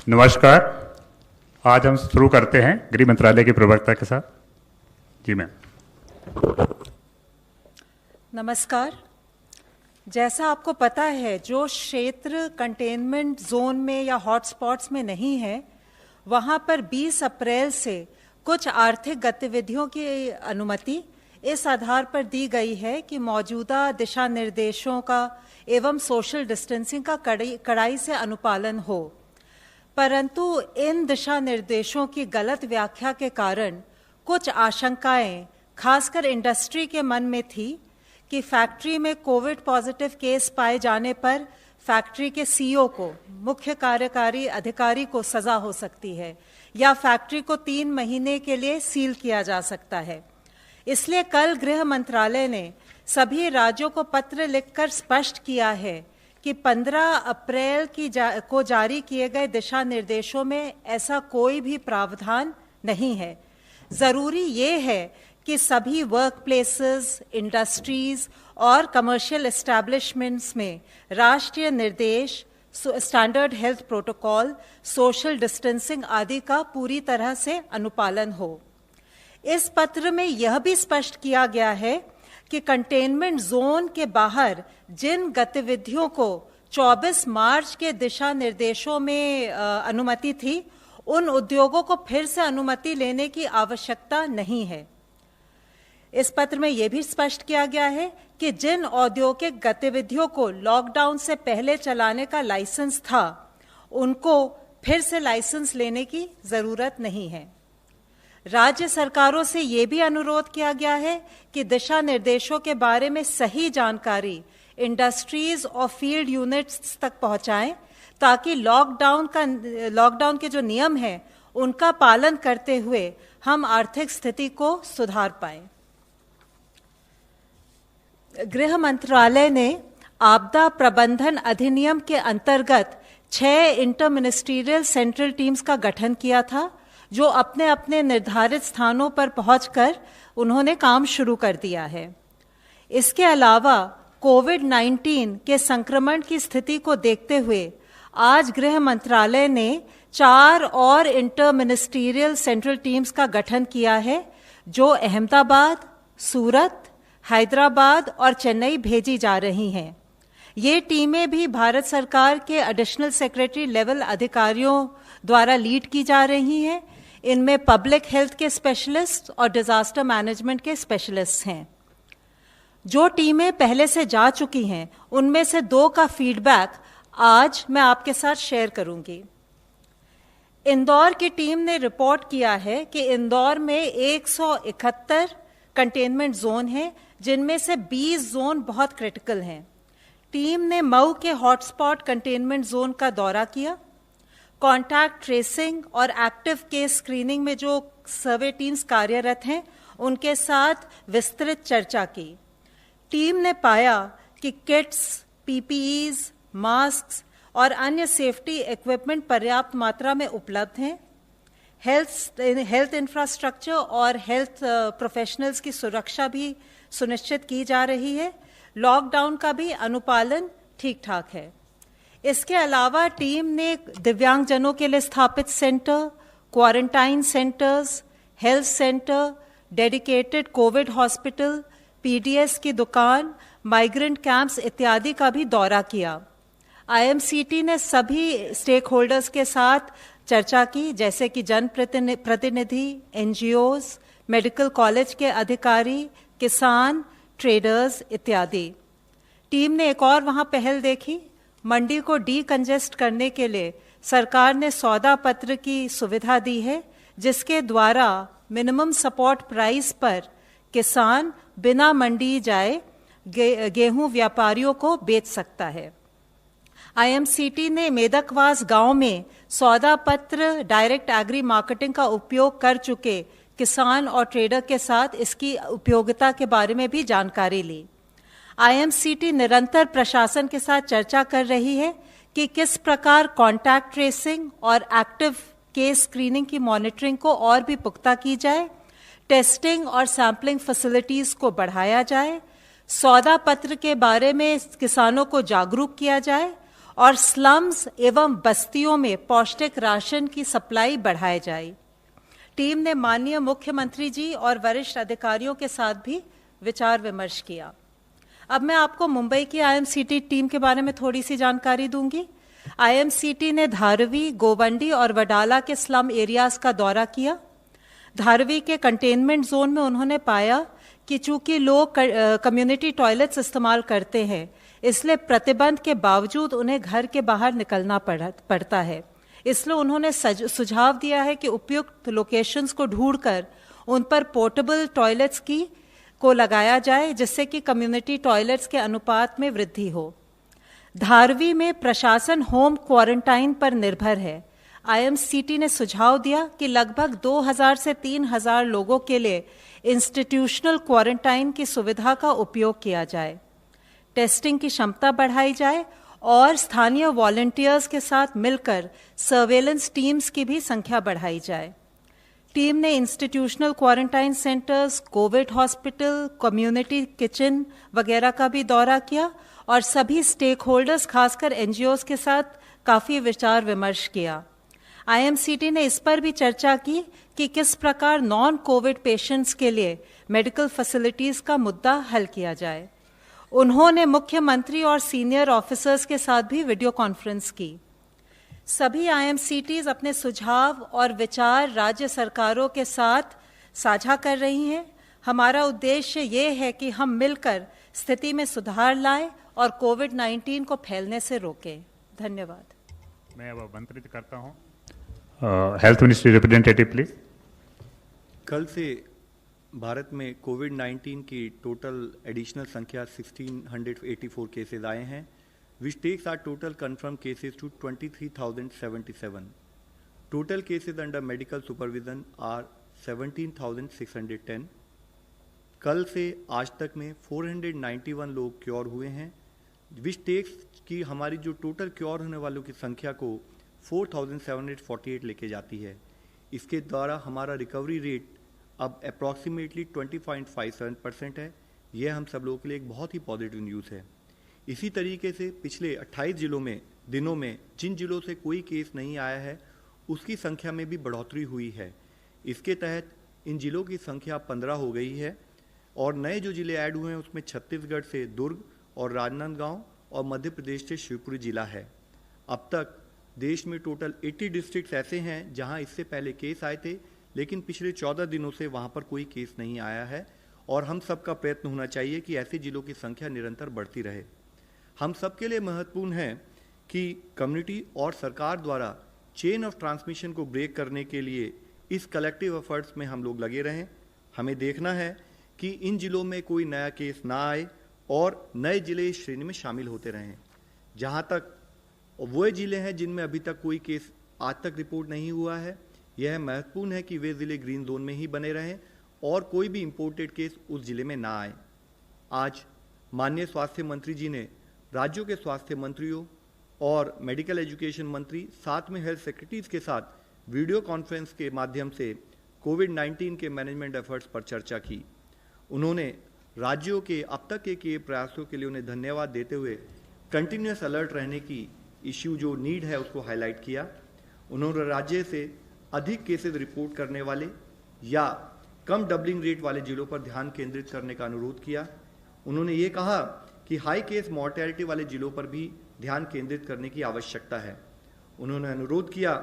नमस्कार। आज हम शुरू करते हैं गृह मंत्रालय के प्रवक्ता के साथ। जी मैम। नमस्कार। जैसा आपको पता है, जो क्षेत्र कंटेनमेंट जोन में या हॉटस्पॉट्स में नहीं है, वहाँ पर 20 अप्रैल से कुछ आर्थिक गतिविधियों की अनुमति इस आधार पर दी गई है कि मौजूदा दिशा निर्देशों का एवं सोशल डिस्टेंसिंग का कड़ाई से अनुपालन हो। परंतु इन दिशा निर्देशों की गलत व्याख्या के कारण कुछ आशंकाएं खासकर इंडस्ट्री के मन में थी कि फैक्ट्री में कोविड पॉजिटिव केस पाए जाने पर फैक्ट्री के सीईओ को, मुख्य कार्यकारी अधिकारी को सजा हो सकती है या फैक्ट्री को 3 महीने के लिए सील किया जा सकता है। इसलिए कल गृह मंत्रालय ने सभी राज्यों को पत्र लिखकर स्पष्ट किया है कि 15 अप्रैल को जारी किए गए दिशा निर्देशों में ऐसा कोई भी प्रावधान नहीं है। ज़रूरी ये है कि सभी वर्क प्लेसेस, इंडस्ट्रीज और कमर्शियल एस्टैब्लिशमेंट्स में राष्ट्रीय निर्देश, standard health protocol, social distancing आदि का पूरी तरह से अनुपालन हो। इस पत्र में यह भी स्पष्ट किया गया है कि कंटेनमेंट जोन के बाहर जिन गतिविधियों को 24 मार्च के दिशा निर्देशों में अनुमति थी, उन उद्योगों को फिर से अनुमति लेने की आवश्यकता नहीं है। इस पत्र में यह भी स्पष्ट किया गया है कि जिन औद्योगिक गतिविधियों को लॉकडाउन से पहले चलाने का लाइसेंस था, उनको फिर से लाइसेंस लेने की जरूरत नहीं है। राज्य सरकारों से ये भी अनुरोध किया गया है कि दिशा निर्देशों के बारे में सही जानकारी इंडस्ट्रीज और फील्ड यूनिट्स तक पहुंचाएं, ताकि लॉकडाउन के जो नियम हैं उनका पालन करते हुए हम आर्थिक स्थिति को सुधार पाएं। गृह मंत्रालय ने आपदा प्रबंधन अधिनियम के अंतर्गत 6 इंटर मिनिस्ट्रियल सेंट्रल टीम्स का गठन किया था, जो अपने अपने निर्धारित स्थानों पर पहुंचकर उन्होंने काम शुरू कर दिया है। इसके अलावा कोविड-19 के संक्रमण की स्थिति को देखते हुए आज गृह मंत्रालय ने 4 और इंटर मिनिस्ट्रियल सेंट्रल टीम्स का गठन किया है, जो अहमदाबाद, सूरत, हैदराबाद और चेन्नई भेजी जा रही हैं। ये टीमें भी भारत सरकार के एडिशनल सेक्रेटरी लेवल अधिकारियों द्वारा लीड की जा रही हैं। इनमें पब्लिक हेल्थ के स्पेशलिस्ट और डिजास्टर मैनेजमेंट के स्पेशलिस्ट हैं। जो टीमें पहले से जा चुकी हैं, उनमें से 2 का फीडबैक आज मैं आपके साथ शेयर करूंगी। इंदौर की टीम ने रिपोर्ट किया है कि इंदौर में 171 कंटेनमेंट जोन हैं, जिनमें से 20 जोन बहुत क्रिटिकल हैं। टीम ने मऊ के हॉटस्पॉट कंटेनमेंट जोन का दौरा किया। कॉन्टैक्ट ट्रेसिंग और एक्टिव केस स्क्रीनिंग में जो सर्वे टीम्स कार्यरत हैं, उनके साथ विस्तृत चर्चा की। टीम ने पाया कि किट्स, पीपीईज, मास्क और अन्य सेफ्टी इक्विपमेंट पर्याप्त मात्रा में उपलब्ध हैं। हेल्थ इंफ्रास्ट्रक्चर और हेल्थ प्रोफेशनल्स की सुरक्षा भी सुनिश्चित की जा रही है। लॉकडाउन का भी अनुपालन ठीक ठाक है। इसके अलावा टीम ने दिव्यांगजनों के लिए स्थापित centre, quarantine centres, health centre, dedicated Covid hospital, PDS की दुकान, माइग्रेंट कैंप्स इत्यादि का भी दौरा किया। आईएमसीटी ने सभी स्टेक होल्डर्स के साथ चर्चा की, जैसे कि जनप्रतिनिधि, एनजीओज, मेडिकल कॉलेज के अधिकारी, किसान, ट्रेडर्स इत्यादि। टीम ने एक और वहां पहल देखी। मंडी को डीकंजेस्ट करने के लिए सरकार ने सौदा पत्र की सुविधा दी है, जिसके द्वारा मिनिमम सपोर्ट प्राइस पर किसान बिना मंडी जाए गेहूं व्यापारियों को बेच सकता है। आईएमसीटी ने मेदकवास गांव में सौदा पत्र डायरेक्ट एग्री मार्केटिंग का उपयोग कर चुके किसान और ट्रेडर के साथ इसकी उपयोगिता के बारे में भी जानकारी ली। आईएमसीटी निरंतर प्रशासन के साथ चर्चा कर रही है कि किस प्रकार कॉन्टैक्ट ट्रेसिंग और एक्टिव केस स्क्रीनिंग की मॉनिटरिंग को और भी पुख्ता की जाए, टेस्टिंग और सैंपलिंग फैसिलिटीज को बढ़ाया जाए, सौदा पत्र के बारे में किसानों को जागरूक किया जाए और स्लम्स एवं बस्तियों में पौष्टिक राशन की सप्लाई बढ़ाई जाए। टीम ने माननीय मुख्यमंत्री जी और वरिष्ठ अधिकारियों के साथ भी विचार विमर्श किया। अब मैं आपको मुंबई की आईएमसीटी टीम के बारे में थोड़ी सी जानकारी दूंगी। आईएमसीटी ने धारवी, गोवंडी और वडाला के स्लम एरियाज का दौरा किया। धारवी के कंटेनमेंट जोन में उन्होंने पाया कि चूंकि लोग कम्युनिटी टॉयलेट्स इस्तेमाल करते हैं, इसलिए प्रतिबंध के बावजूद उन्हें घर के बाहर निकलना पड़ता है। इसलिए उन्होंने सुझाव दिया है कि उपयुक्त लोकेशंस को ढूंढकर उन पर पोर्टेबल टॉयलेट्स को लगाया जाए, जिससे कि कम्युनिटी टॉयलेट्स के अनुपात में वृद्धि हो। धारवी में प्रशासन होम क्वारंटाइन पर निर्भर है। आईएमसीटी ने सुझाव दिया कि लगभग 2000 से 3000 लोगों के लिए इंस्टीट्यूशनल क्वारंटाइन की सुविधा का उपयोग किया जाए, टेस्टिंग की क्षमता बढ़ाई जाए और स्थानीय वॉलंटियर्स के साथ मिलकर सर्वेलेंस टीम्स की भी संख्या बढ़ाई जाए। टीम ने institutional quarantine centres, Covid hospital, community kitchen वगैरह का भी दौरा किया और सभी स्टेक होल्डर्स, खासकर एनजीओज के साथ काफ़ी विचार विमर्श किया। आईएमसीटी ने इस पर भी चर्चा की कि किस प्रकार नॉन कोविड पेशेंट्स के लिए मेडिकल फैसिलिटीज़ का मुद्दा हल किया जाए। उन्होंने मुख्यमंत्री और सीनियर ऑफिसर्स के साथ भी वीडियो कॉन्फ्रेंस की। सभी आईएमसीटीज अपने सुझाव और विचार राज्य सरकारों के साथ साझा कर रही हैं। हमारा उद्देश्य ये है कि हम मिलकर स्थिति में सुधार लाएं और कोविड-19 को फैलने से रोकें। धन्यवाद। मैं अब आमंत्रित करता हूँ हेल्थ मिनिस्ट्री रिप्रेजेंटेटिव प्लीज। कल से भारत में कोविड-19 की टोटल एडिशनल संख्या 1684 केसेस आए हैं, which takes our total confirmed cases to 23,077. Total cases under medical supervision are 17,610. कल से आज तक में 491 लोग क्योर हुए हैं, which takes कि हमारी जो टोटल क्योर होने वालों की संख्या को 4,748 लेके जाती है। इसके द्वारा हमारा रिकवरी रेट अब अप्रॉक्सीमेटली 20.57% है। यह हम सब लोगों के लिए एक बहुत ही पॉजिटिव न्यूज़ है। इसी तरीके से पिछले 28 दिनों में जिन जिलों से कोई केस नहीं आया है, उसकी संख्या में भी बढ़ोतरी हुई है। इसके तहत इन जिलों की संख्या 15 हो गई है और नए जो जिले ऐड हुए हैं उसमें छत्तीसगढ़ से दुर्ग और राजनांदगांव और मध्य प्रदेश से शिवपुरी जिला है। अब तक देश में टोटल 80 डिस्ट्रिक्ट्स ऐसे हैं जहां इससे पहले केस आए थे, लेकिन पिछले 14 दिनों से वहां पर कोई केस नहीं आया है और हम सबका प्रयत्न होना चाहिए कि ऐसे जिलों की संख्या निरंतर बढ़ती रहे। हम सबके लिए महत्वपूर्ण है कि कम्युनिटी और सरकार द्वारा चेन ऑफ ट्रांसमिशन को ब्रेक करने के लिए इस कलेक्टिव एफर्ट्स में हम लोग लगे रहें। हमें देखना है कि इन जिलों में कोई नया केस ना आए और नए जिले इस श्रेणी में शामिल होते रहें। जहां तक वो जिले हैं जिनमें अभी तक कोई केस आज तक रिपोर्ट नहीं हुआ है, यह महत्वपूर्ण है कि वे जिले ग्रीन जोन में ही बने रहें और कोई भी इंपोर्टेड केस उस जिले में ना आए। आज माननीय स्वास्थ्य मंत्री जी ने राज्यों के स्वास्थ्य मंत्रियों और मेडिकल एजुकेशन मंत्री साथ में हेल्थ सेक्रेटरीज के साथ वीडियो कॉन्फ्रेंस के माध्यम से कोविड-19 के मैनेजमेंट एफर्ट्स पर चर्चा की। उन्होंने राज्यों के अब तक के किए प्रयासों के लिए उन्हें धन्यवाद देते हुए कंटिन्यूस अलर्ट रहने की इश्यू जो नीड है उसको हाईलाइट किया। उन्होंने राज्य से अधिक केसेस रिपोर्ट करने वाले या कम डबलिंग रेट वाले जिलों पर ध्यान केंद्रित करने का अनुरोध किया। उन्होंने ये कहा कि हाई केस मॉर्टेलिटी वाले जिलों पर भी ध्यान केंद्रित करने की आवश्यकता है। उन्होंने अनुरोध किया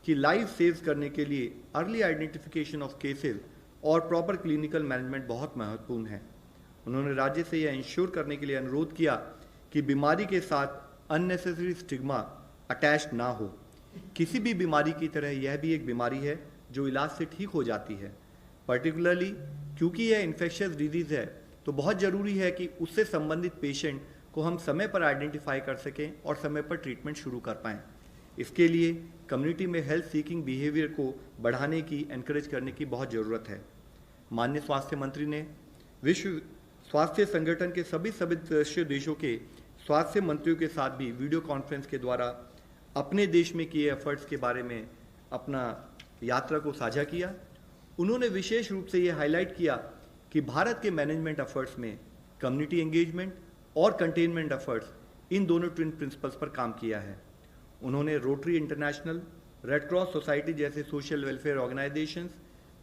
कि लाइव सेव्स करने के लिए अर्ली आइडेंटिफिकेशन ऑफ केसेस और प्रॉपर क्लिनिकल मैनेजमेंट बहुत महत्वपूर्ण है। उन्होंने राज्य से यह इंश्योर करने के लिए अनुरोध किया कि बीमारी के साथ अननेसेसरी स्टिग्मा अटैच ना हो। किसी भी बीमारी की तरह यह भी एक बीमारी है जो इलाज से ठीक हो जाती है। पर्टिकुलरली क्योंकि यह इन्फेक्शियस डिजीज है तो बहुत ज़रूरी है कि उससे संबंधित पेशेंट को हम समय पर आइडेंटिफाई कर सकें और समय पर ट्रीटमेंट शुरू कर पाएँ। इसके लिए कम्युनिटी में हेल्थ सीकिंग बिहेवियर को बढ़ाने की, एनकरेज करने की बहुत ज़रूरत है। माननीय स्वास्थ्य मंत्री ने विश्व स्वास्थ्य संगठन के सभी सदस्य देशों के स्वास्थ्य मंत्रियों के साथ भी वीडियो कॉन्फ्रेंस के द्वारा अपने देश में किए एफर्ट्स के बारे में अपना यात्रा को साझा किया। उन्होंने विशेष रूप से ये हाईलाइट किया कि भारत के मैनेजमेंट एफर्ट्स में कम्युनिटी एंगेजमेंट और कंटेनमेंट एफर्ट्स इन दोनों ट्विन प्रिंसिपल्स पर काम किया है। उन्होंने rotary international, red cross society जैसे सोशल वेलफेयर ऑर्गेनाइजेशंस,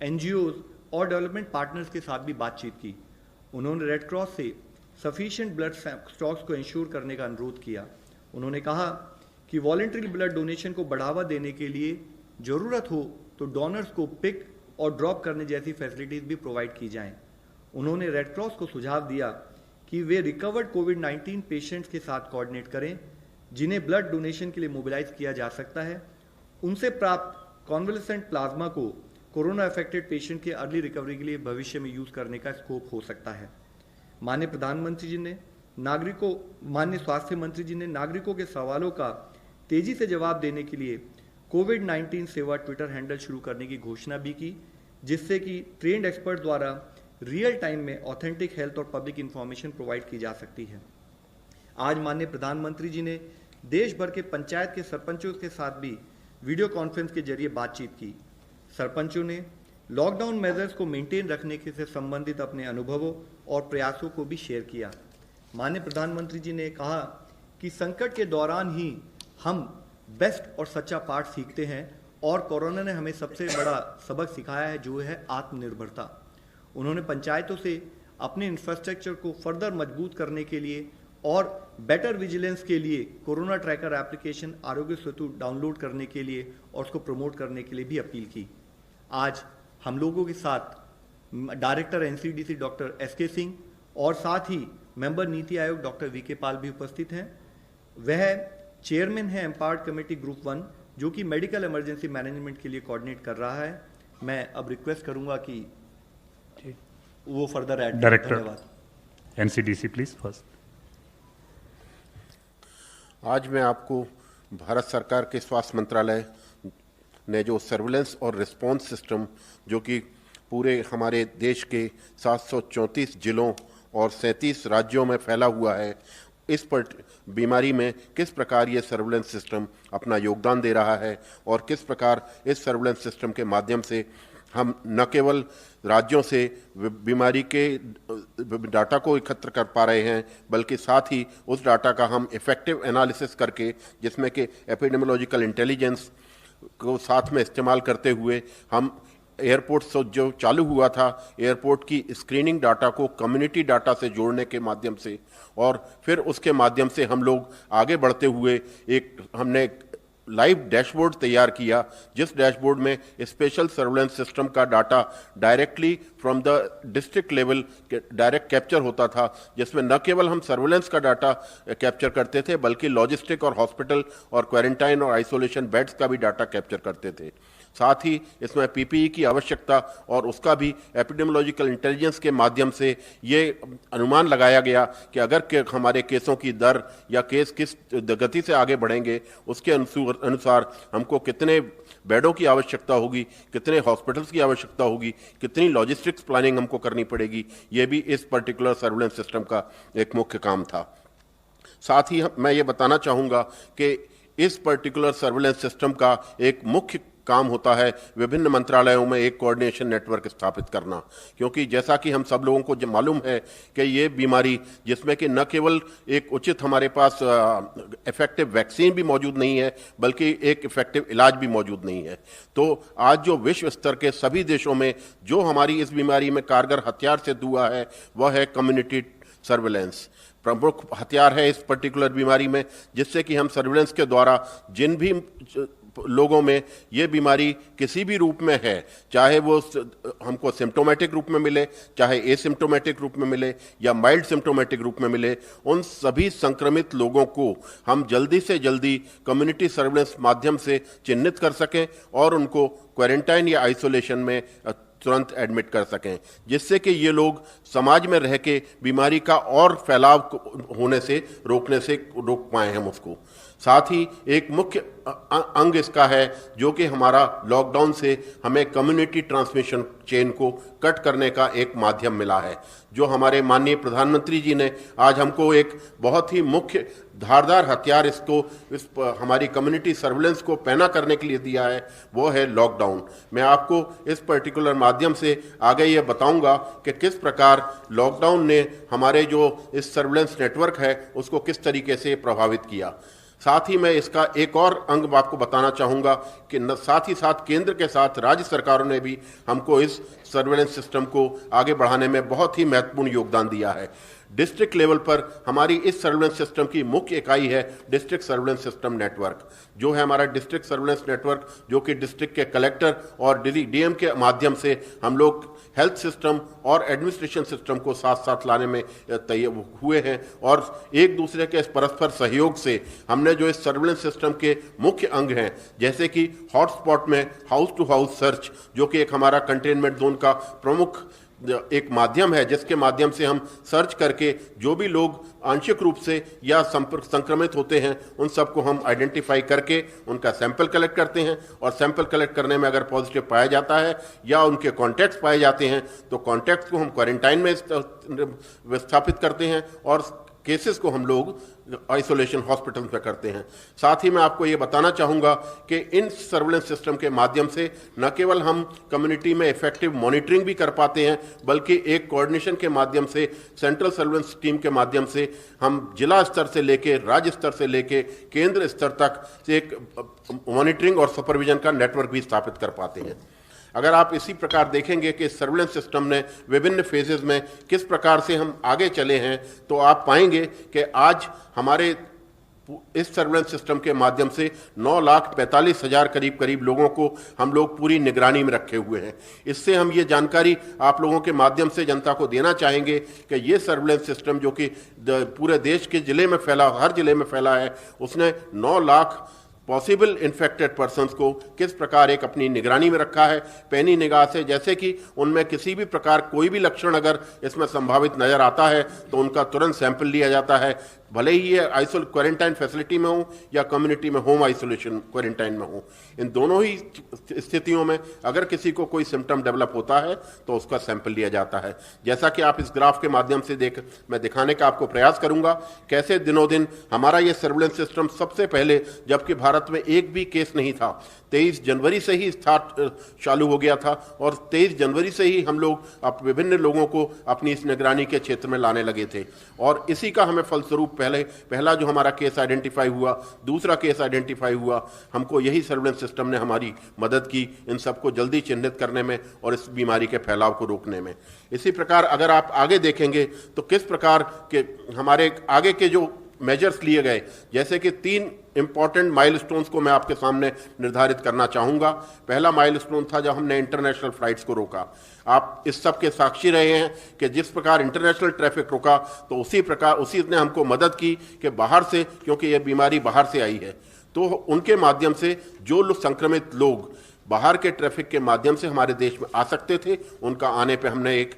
एनजीओज और डेवलपमेंट पार्टनर्स के साथ भी बातचीत की। उन्होंने रेड क्रॉस से सफिशिएंट ब्लड स्टॉक्स को इंश्योर करने का अनुरोध किया। उन्होंने कहा कि वॉलंटरी ब्लड डोनेशन को बढ़ावा देने के लिए जरूरत हो तो डोनर्स को पिक और ड्रॉप करने जैसी फैसिलिटीज भी प्रोवाइड की जाएं। उन्होंने रेड क्रॉस को सुझाव दिया कि वे रिकवर्ड कोविड-19 पेशेंट्स के साथ कोऑर्डिनेट करें जिन्हें ब्लड डोनेशन के लिए मोबिलाइज किया जा सकता है। उनसे प्राप्त कॉन्वलेसेंट प्लाज्मा को कोरोना अफेक्टेड पेशेंट के अर्ली रिकवरी के लिए भविष्य में यूज करने का स्कोप हो सकता है। माननीय प्रधानमंत्री जी ने माननीय स्वास्थ्य मंत्री जी ने नागरिकों के सवालों का तेजी से जवाब देने के लिए कोविड-19 सेवा ट्विटर हैंडल शुरू करने की घोषणा भी की, जिससे कि ट्रेंड एक्सपर्ट द्वारा रियल टाइम में ऑथेंटिक हेल्थ और पब्लिक इंफॉर्मेशन प्रोवाइड की जा सकती है। आज माननीय प्रधानमंत्री जी ने देश भर के पंचायत के सरपंचों के साथ भी वीडियो कॉन्फ्रेंस के जरिए बातचीत की। सरपंचों ने लॉकडाउन मेजर्स को मेंटेन रखने के से संबंधित अपने अनुभवों और प्रयासों को भी शेयर किया। माननीय प्रधानमंत्री जी ने कहा कि संकट के दौरान ही हम बेस्ट और सच्चा पाठ सीखते हैं और कोरोना ने हमें सबसे बड़ा सबक सिखाया है, जो है आत्मनिर्भरता। उन्होंने पंचायतों से अपने इंफ्रास्ट्रक्चर को फर्दर मजबूत करने के लिए और बेटर विजिलेंस के लिए corona tracker application Aarogya Setu download करने के लिए और उसको प्रमोट करने के लिए भी अपील की। आज हम लोगों के साथ director NCDC doctor SK Singh और साथ ही member NITI Aayog doctor VK पाल भी उपस्थित हैं। वह चेयरमैन है एम्पावर्ड कमेटी ग्रुप 1, जो कि मेडिकल इमरजेंसी मैनेजमेंट के लिए कोऑर्डिनेट कर रहा है। मैं अब रिक्वेस्ट करूंगा कि वो further add. Director NCDC please first. आज मैं आपको भारत सरकार के स्वास्थ्य मंत्रालय ने जो सर्विलेंस और रिस्पांस सिस्टम, जो कि पूरे हमारे देश के 734 जिलों और 37 राज्यों में फैला हुआ है, इस पर बीमारी में किस प्रकार ये सर्विलेंस सिस्टम अपना योगदान दे रहा है और किस प्रकार इस सर्विलेंस सिस्टम के माध्यम से हम न केवल राज्यों से बीमारी के डाटा को एकत्र कर पा रहे हैं, बल्कि साथ ही उस डाटा का हम इफेक्टिव एनालिसिस करके, जिसमें कि एपिडेमियोलॉजिकल इंटेलिजेंस को साथ में इस्तेमाल करते हुए हम एयरपोर्ट से जो चालू हुआ था, एयरपोर्ट की स्क्रीनिंग डाटा को कम्युनिटी डाटा से जोड़ने के माध्यम से और फिर उसके माध्यम से हम लोग आगे बढ़ते हुए हमने लाइव डैशबोर्ड तैयार किया, जिस डैशबोर्ड में स्पेशल सर्विलेंस सिस्टम का data directly from the district level direct capture होता था, जिसमें न केवल हम सर्विलेंस का डाटा कैप्चर करते थे, बल्कि लॉजिस्टिक और हॉस्पिटल और क्वारंटाइन और आइसोलेशन बेड्स का भी डाटा कैप्चर करते थे। साथ ही इसमें पीपीई की आवश्यकता और उसका भी एपिडेमियोलॉजिकल इंटेलिजेंस के माध्यम से ये अनुमान लगाया गया कि अगर हमारे केसों की दर या केस किस गति से आगे बढ़ेंगे, उसके अनुसार हमको कितने बेडों की आवश्यकता होगी, कितने हॉस्पिटल्स की आवश्यकता होगी, कितनी लॉजिस्टिक्स प्लानिंग हमको करनी पड़ेगी। ये भी इस पर्टिकुलर सर्विलेंस सिस्टम का एक मुख्य काम था। साथ ही मैं ये बताना चाहूँगा कि इस पर्टिकुलर सर्विलेंस सिस्टम का एक मुख्य काम होता है विभिन्न मंत्रालयों में एक कोऑर्डिनेशन नेटवर्क स्थापित करना, क्योंकि जैसा कि हम सब लोगों को जो मालूम है कि ये बीमारी, जिसमें कि न केवल एक उचित हमारे पास इफेक्टिव वैक्सीन भी मौजूद नहीं है, बल्कि एक इफेक्टिव इलाज भी मौजूद नहीं है। तो आज जो विश्व स्तर के सभी देशों में जो हमारी इस बीमारी में कारगर हथियार सिद्ध हुआ है, वह है कम्युनिटी सर्विलेंस। प्रमुख हथियार है इस पर्टिकुलर बीमारी में, जिससे कि हम सर्विलेंस के द्वारा जिन भी लोगों में ये बीमारी किसी भी रूप में है, चाहे वो हमको सिम्टोमेटिक रूप में मिले, चाहे एसिम्टोमेटिक रूप में मिले या माइल्ड सिम्टोमेटिक रूप में मिले, उन सभी संक्रमित लोगों को हम जल्दी से जल्दी कम्युनिटी सर्विलेंस माध्यम से चिन्हित कर सकें और उनको क्वारंटाइन या आइसोलेशन में तुरंत एडमिट कर सकें, जिससे कि ये लोग समाज में रह के बीमारी का और फैलाव होने से रोक पाएं हम उसको। साथ ही एक मुख्य अंग इसका है जो कि हमारा लॉकडाउन से हमें कम्युनिटी ट्रांसमिशन चेन को कट करने का एक माध्यम मिला है, जो हमारे माननीय प्रधानमंत्री जी ने आज हमको एक बहुत ही मुख्य धारदार हथियार इस हमारी कम्युनिटी सर्विलेंस को पैना करने के लिए दिया है, वो है लॉकडाउन। मैं आपको इस पर्टिकुलर माध्यम से आगे ये बताऊंगा कि किस प्रकार लॉकडाउन ने हमारे जो इस सर्विलेंस नेटवर्क है उसको किस तरीके से प्रभावित किया। साथ ही मैं इसका एक और अंग आपको बताना चाहूँगा कि साथ ही साथ केंद्र के साथ राज्य सरकारों ने भी हमको इस सर्वेलेंस सिस्टम को आगे बढ़ाने में बहुत ही महत्वपूर्ण योगदान दिया है। डिस्ट्रिक्ट लेवल पर हमारी इस सर्वेलेंस सिस्टम की मुख्य इकाई है डिस्ट्रिक्ट सर्वेलेंस सिस्टम नेटवर्क, जो है हमारा डिस्ट्रिक्ट सर्वेलेंस नेटवर्क, जो कि डिस्ट्रिक्ट के कलेक्टर और डीएम के माध्यम से हम लोग हेल्थ सिस्टम और एडमिनिस्ट्रेशन सिस्टम को साथ साथ लाने में तैयार हुए हैं। और एक दूसरे के परस्पर सहयोग से हमने जो इस सर्वेलेंस सिस्टम के मुख्य अंग हैं, जैसे कि हॉटस्पॉट में हाउस टू हाउस सर्च, जो कि एक हमारा कंटेनमेंट जोन का प्रमुख एक माध्यम है, जिसके माध्यम से हम सर्च करके जो भी लोग आंशिक रूप से या संक्रमित होते हैं उन सबको हम आइडेंटिफाई करके उनका सैंपल कलेक्ट करते हैं। और सैंपल कलेक्ट करने में अगर पॉजिटिव पाया जाता है या उनके कॉन्टैक्ट्स पाए जाते हैं तो कॉन्टैक्ट्स को हम क्वारंटाइन में स्थापित करते हैं और केसेस को हम लोग आइसोलेशन हॉस्पिटल्स में करते हैं। साथ ही मैं आपको ये बताना चाहूँगा कि इन सर्वेलेंस सिस्टम के माध्यम से न केवल हम कम्युनिटी में इफेक्टिव मॉनिटरिंग भी कर पाते हैं, बल्कि एक कोऑर्डिनेशन के माध्यम से सेंट्रल सर्वेलेंस टीम के माध्यम से हम जिला स्तर से लेके राज्य स्तर से लेके केंद्र स्तर तक एक मॉनिटरिंग और सुपरविजन का नेटवर्क भी स्थापित कर पाते हैं। अगर आप इसी प्रकार देखेंगे कि सर्वेलेंस सिस्टम ने विभिन्न फेजेस में किस प्रकार से हम आगे चले हैं, तो आप पाएंगे कि आज हमारे इस सर्वेलेंस सिस्टम के माध्यम से 9,45,000 करीब लोगों को हम लोग पूरी निगरानी में रखे हुए हैं। इससे हम ये जानकारी आप लोगों के माध्यम से जनता को देना चाहेंगे कि ये सर्वेलेंस सिस्टम जो कि पूरे देश के जिले में फैला, हर जिले में फैला है, उसने 9 लाख पॉसिबल इन्फेक्टेड पर्सन्स को किस प्रकार एक अपनी निगरानी में रखा है, पैनी निगाह से। जैसे कि उनमें किसी भी प्रकार कोई भी लक्षण अगर इसमें संभावित नजर आता है तो उनका तुरंत सैंपल लिया जाता है, भले ही ये क्वारंटाइन फैसिलिटी में हो या कम्युनिटी में होम आइसोलेशन क्वारंटाइन में हो। इन दोनों ही स्थितियों में अगर किसी को कोई सिम्टम डेवलप होता है तो उसका सैंपल लिया जाता है। जैसा कि आप इस ग्राफ के माध्यम से मैं दिखाने का आपको प्रयास करूंगा कैसे दिनों दिन हमारा ये सर्वेलेंस सिस्टम सबसे पहले, जबकि भारत में एक भी केस नहीं था, 23 जनवरी से ही चालू हो गया था और 23 जनवरी से ही हम लोग विभिन्न लोगों को अपनी इस निगरानी के क्षेत्र में लाने लगे थे। और इसी का हमें फलस्वरूप पहला जो हमारा केस आइडेंटिफाई हुआ, दूसरा केस आइडेंटिफाई हुआ, हमको यही सर्वेलेंस सिस्टम ने हमारी मदद की इन सबको जल्दी चिन्हित करने में और इस बीमारी के फैलाव को रोकने में। इसी प्रकार अगर आप आगे देखेंगे तो किस प्रकार के हमारे आगे के जो मेजर्स लिए गए, जैसे कि 3 इंपॉर्टेंट माइलस्टोन्स को मैं आपके सामने निर्धारित करना चाहूंगा। पहला माइलस्टोन था जब हमने इंटरनेशनल फ्लाइट्स को रोका। आप इस सब के साक्षी रहे हैं कि जिस प्रकार इंटरनेशनल ट्रैफिक रुका तो उसी ने हमको मदद की कि बाहर से, क्योंकि यह बीमारी बाहर से आई है, तो उनके माध्यम से जो संक्रमित लोग बाहर के ट्रैफिक के माध्यम से हमारे देश में आ सकते थे, उनका आने पे हमने एक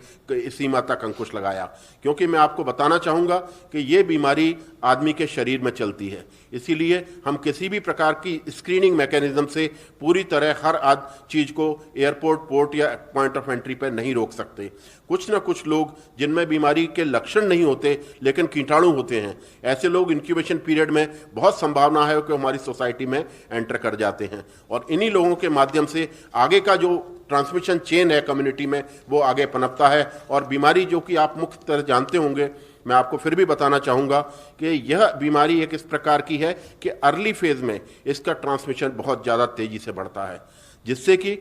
सीमा तक अंकुश लगाया। क्योंकि मैं आपको बताना चाहूँगा कि ये बीमारी आदमी के शरीर में चलती है, इसीलिए हम किसी भी प्रकार की स्क्रीनिंग मैकेनिज्म से पूरी तरह हर चीज़ को एयरपोर्ट, पोर्ट या पॉइंट ऑफ एंट्री पर नहीं रोक सकते। कुछ न कुछ लोग जिनमें बीमारी के लक्षण नहीं होते लेकिन कीटाणु होते हैं, ऐसे लोग इंक्यूबेशन पीरियड में बहुत संभावना है कि हमारी सोसाइटी में एंटर कर जाते हैं और इन्हीं लोगों के माध्यम से आगे का जो ट्रांसमिशन चेन है कम्युनिटी में वो आगे पनपता है। और बीमारी जो कि आप मुख्य तरह जानते होंगे, मैं आपको फिर भी बताना चाहूँगा कि यह बीमारी एक इस प्रकार की है कि अर्ली फेज में इसका ट्रांसमिशन बहुत ज़्यादा तेज़ी से बढ़ता है, जिससे कि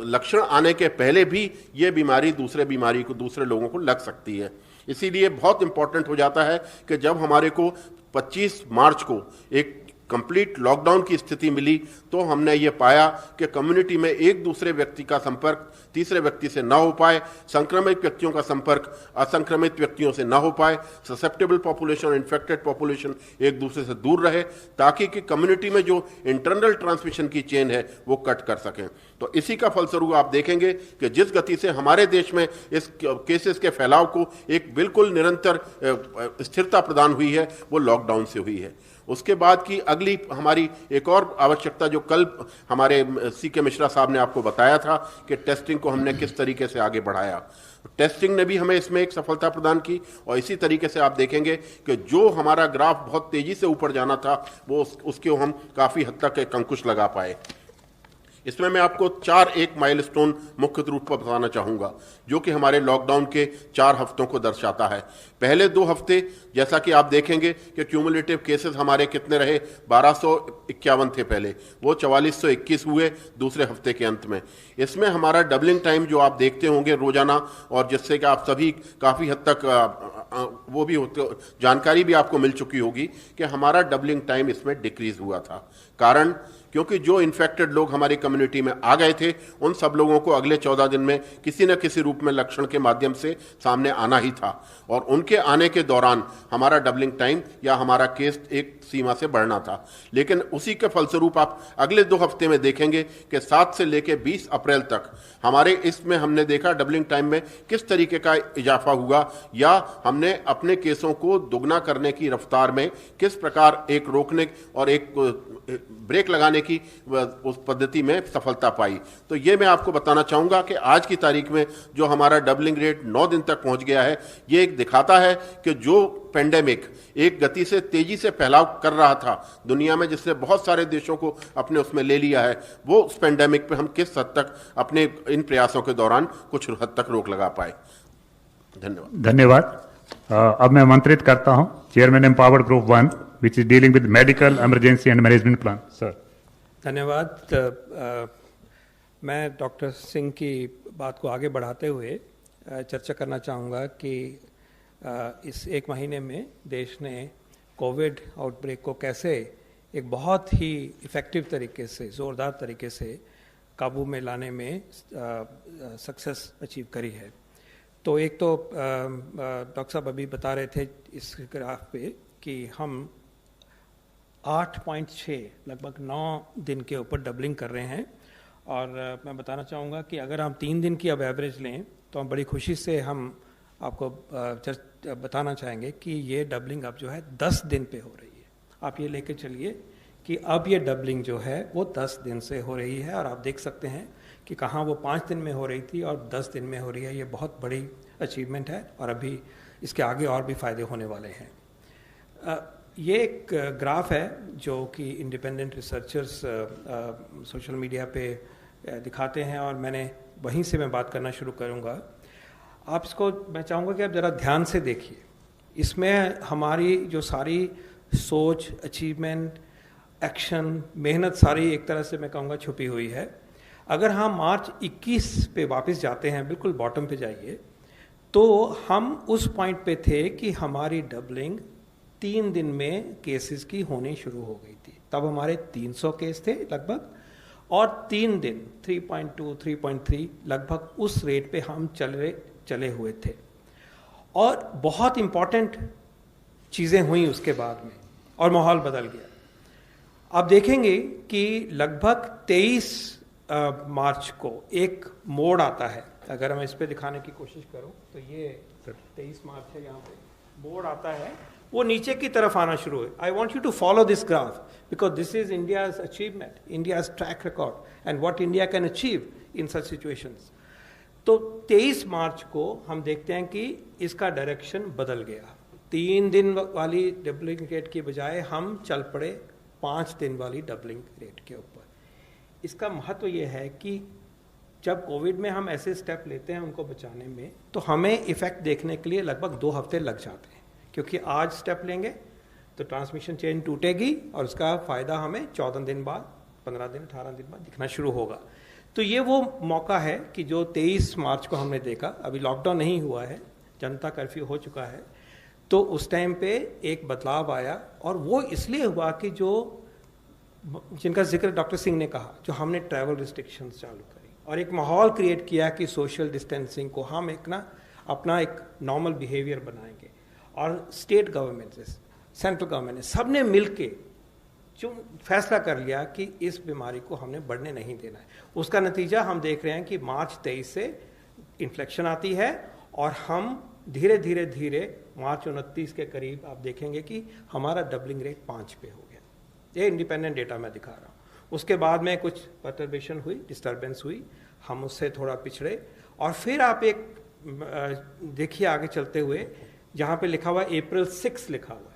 लक्षण आने के पहले भी ये बीमारी दूसरे लोगों को लग सकती है। इसीलिए बहुत इंपॉर्टेंट हो जाता है कि जब हमारे को 25 मार्च को एक कंप्लीट लॉकडाउन की स्थिति मिली तो हमने ये पाया कि कम्युनिटी में एक दूसरे व्यक्ति का संपर्क तीसरे व्यक्ति से ना हो पाए, संक्रमित व्यक्तियों का संपर्क असंक्रमित व्यक्तियों से ना हो पाए, ससेप्टेबल पॉपुलेशन और इन्फेक्टेड पॉपुलेशन एक दूसरे से दूर रहे, ताकि कि कम्युनिटी में जो इंटरनल ट्रांसमिशन की चेन है वो कट कर सकें। तो इसी का फलस्वरूप आप देखेंगे कि जिस गति से हमारे देश में इस केसेस के फैलाव को एक बिल्कुल निरंतर स्थिरता प्रदान हुई है, वो लॉकडाउन से हुई है। उसके बाद की अगली हमारी एक और आवश्यकता जो कल हमारे CK मिश्रा साहब ने आपको बताया था कि टेस्टिंग को हमने किस तरीके से आगे बढ़ाया। टेस्टिंग ने भी हमें इसमें एक सफलता प्रदान की और इसी तरीके से आप देखेंगे कि जो हमारा ग्राफ बहुत तेजी से ऊपर जाना था वो उसके हम काफ़ी हद तक एक अंकुश लगा पाए। इसमें मैं आपको 4 माइलस्टोन मुख्य रूप पर बताना चाहूँगा जो कि हमारे लॉकडाउन के 4 हफ्तों को दर्शाता है। पहले 2 हफ्ते जैसा कि आप देखेंगे कि क्यूमुलेटिव केसेस हमारे कितने रहे, 1251 थे पहले, वो 4421 हुए दूसरे हफ्ते के अंत में। इसमें हमारा डबलिंग टाइम जो आप देखते होंगे रोजाना, और जिससे कि आप सभी काफ़ी हद तक वो भी होते जानकारी भी आपको मिल चुकी होगी कि हमारा डबलिंग टाइम इसमें डिक्रीज हुआ था। कारण क्योंकि जो इन्फेक्टेड लोग हमारी कम्युनिटी में आ गए थे उन सब लोगों को अगले 14 दिन में किसी न किसी रूप में लक्षण के माध्यम से सामने आना ही था, और उनके आने के दौरान हमारा डबलिंग टाइम या हमारा केस एक सीमा से बढ़ना था। लेकिन उसी के फलस्वरूप आप अगले 2 हफ्ते में देखेंगे कि 7 से लेकर 20 अप्रैल तक हमारे इसमें हमने देखा डबलिंग टाइम में किस तरीके का इजाफा हुआ, या हमने अपने केसों को दुगना करने की रफ्तार में किस प्रकार एक रोकने और एक ब्रेक लगाने की उस पद्धति में सफलता पाई। तो ये मैं आपको बताना चाहूँगा कि आज की तारीख में जो हमारा डबलिंग रेट 9 दिन तक पहुँच गया है, ये एक दिखाता है कि जो पेंडेमिक एक गति से तेजी से फैलाव कर रहा था दुनिया में, जिससे बहुत सारे देशों को अपने उसमें ले लिया है, वो उस पेंडेमिक पे हम किस हद तक अपने इन प्रयासों के दौरान कुछ हद तक रोक लगा पाए। धन्यवाद। धन्यवाद। अब मैं आमंत्रित करता हूं chairman empowered group 1 which is dealing with medical emergency and management plan. Sir. धन्यवाद। मैं डॉक्टर सिंह की बात को आगे बढ़ाते हुए चर्चा करना चाहूँगा कि इस 1 महीने में देश ने कोविड आउटब्रेक को कैसे एक बहुत ही इफ़ेक्टिव तरीके से, ज़ोरदार तरीके से काबू में लाने में सक्सेस अचीव करी है। तो एक तो डॉक्टर साहब अभी बता रहे थे इस ग्राफ पे कि हम 8.6 लगभग 9 दिन के ऊपर डबलिंग कर रहे हैं, और मैं बताना चाहूँगा कि अगर हम 3 दिन की अब एवरेज लें तो हम बड़ी खुशी से हम आपको बताना चाहेंगे कि ये डबलिंग अब जो है 10 दिन पे हो रही है। आप ये लेके चलिए कि अब ये डबलिंग जो है वो 10 दिन से हो रही है, और आप देख सकते हैं कि कहाँ वो 5 दिन में हो रही थी और 10 दिन में हो रही है। ये बहुत बड़ी अचीवमेंट है और अभी इसके आगे और भी फ़ायदे होने वाले हैं। ये एक ग्राफ है जो कि इंडिपेंडेंट रिसर्चर्स सोशल मीडिया पे दिखाते हैं, और मैंने वहीं से मैं बात करना शुरू करूँगा। आप इसको मैं चाहूँगा कि आप ज़रा ध्यान से देखिए। इसमें हमारी जो सारी सोच, अचीवमेंट, एक्शन, मेहनत सारी एक तरह से मैं कहूँगा छुपी हुई है। अगर हम मार्च 21 पे वापस जाते हैं, बिल्कुल बॉटम पे जाइए, तो हम उस पॉइंट पे थे कि हमारी डबलिंग 3 दिन में केसेस की होनी शुरू हो गई थी। तब हमारे 300 केस थे लगभग, और 3 दिन 3.2, 3.3 लगभग उस रेट पे हम चले हुए थे। और बहुत इम्पॉर्टेंट चीज़ें हुई उसके बाद में और माहौल बदल गया। आप देखेंगे कि लगभग 23 मार्च को एक मोड़ आता है। अगर मैं इस पे दिखाने की कोशिश करूं तो ये 23 मार्च है, यहाँ पे मोड़ आता है, वो नीचे की तरफ आना शुरू है। I want you to follow this graph because this is India's achievement, India's track record and what India can achieve in such situations. तो 23 मार्च को हम देखते हैं कि इसका डायरेक्शन बदल गया। 3 दिन वाली डबलिंग रेट की बजाय हम चल पड़े 5 दिन वाली डबलिंग रेट के ऊपर। इसका महत्व ये है कि जब कोविड में हम ऐसे स्टेप लेते हैं उनको बचाने में, तो हमें इफेक्ट देखने के लिए लगभग 2 हफ्ते लग जाते हैं, क्योंकि आज स्टेप लेंगे तो ट्रांसमिशन चेन टूटेगी और उसका फ़ायदा हमें 14 दिन बाद, 15 दिन, 18 दिन बाद दिखना शुरू होगा। तो ये वो मौका है कि जो 23 मार्च को हमने देखा, अभी लॉकडाउन नहीं हुआ है, जनता कर्फ्यू हो चुका है, तो उस टाइम पे एक बदलाव आया। और वो इसलिए हुआ कि जो जिनका जिक्र डॉक्टर सिंह ने कहा, जो हमने ट्रैवल रिस्ट्रिक्शंस चालू करी और एक माहौल क्रिएट किया कि सोशल डिस्टेंसिंग को हम एक ना अपना एक नॉर्मल बिहेवियर बनाएंगे। और स्टेट गवर्नमेंट से सेंट्रल गवर्नमेंट ने सब ने मिल के जो फैसला कर लिया कि इस बीमारी को हमने बढ़ने नहीं देना है। उसका नतीजा हम देख रहे हैं कि मार्च 23 से इन्फ्लेक्शन आती है और हम धीरे धीरे धीरे मार्च 29 के करीब आप देखेंगे कि हमारा डबलिंग रेट 5 पे हो गया। ये इंडिपेंडेंट डेटा मैं दिखा रहा हूँ। उसके बाद में कुछ परटर्बेशन हुई, डिस्टर्बेंस हुई, हम उससे थोड़ा पिछड़े, और फिर आप एक देखिए आगे चलते हुए जहाँ पे लिखा हुआ है April 6 लिखा हुआ है।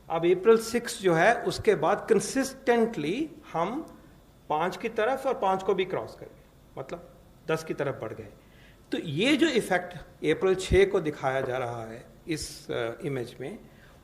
अब April 6 जो है उसके बाद कंसिस्टेंटली हम 5 की तरफ और 5 को भी क्रॉस कर गए, मतलब 10 की तरफ बढ़ गए। तो ये जो इफेक्ट April 6 को दिखाया जा रहा है इस इमेज में,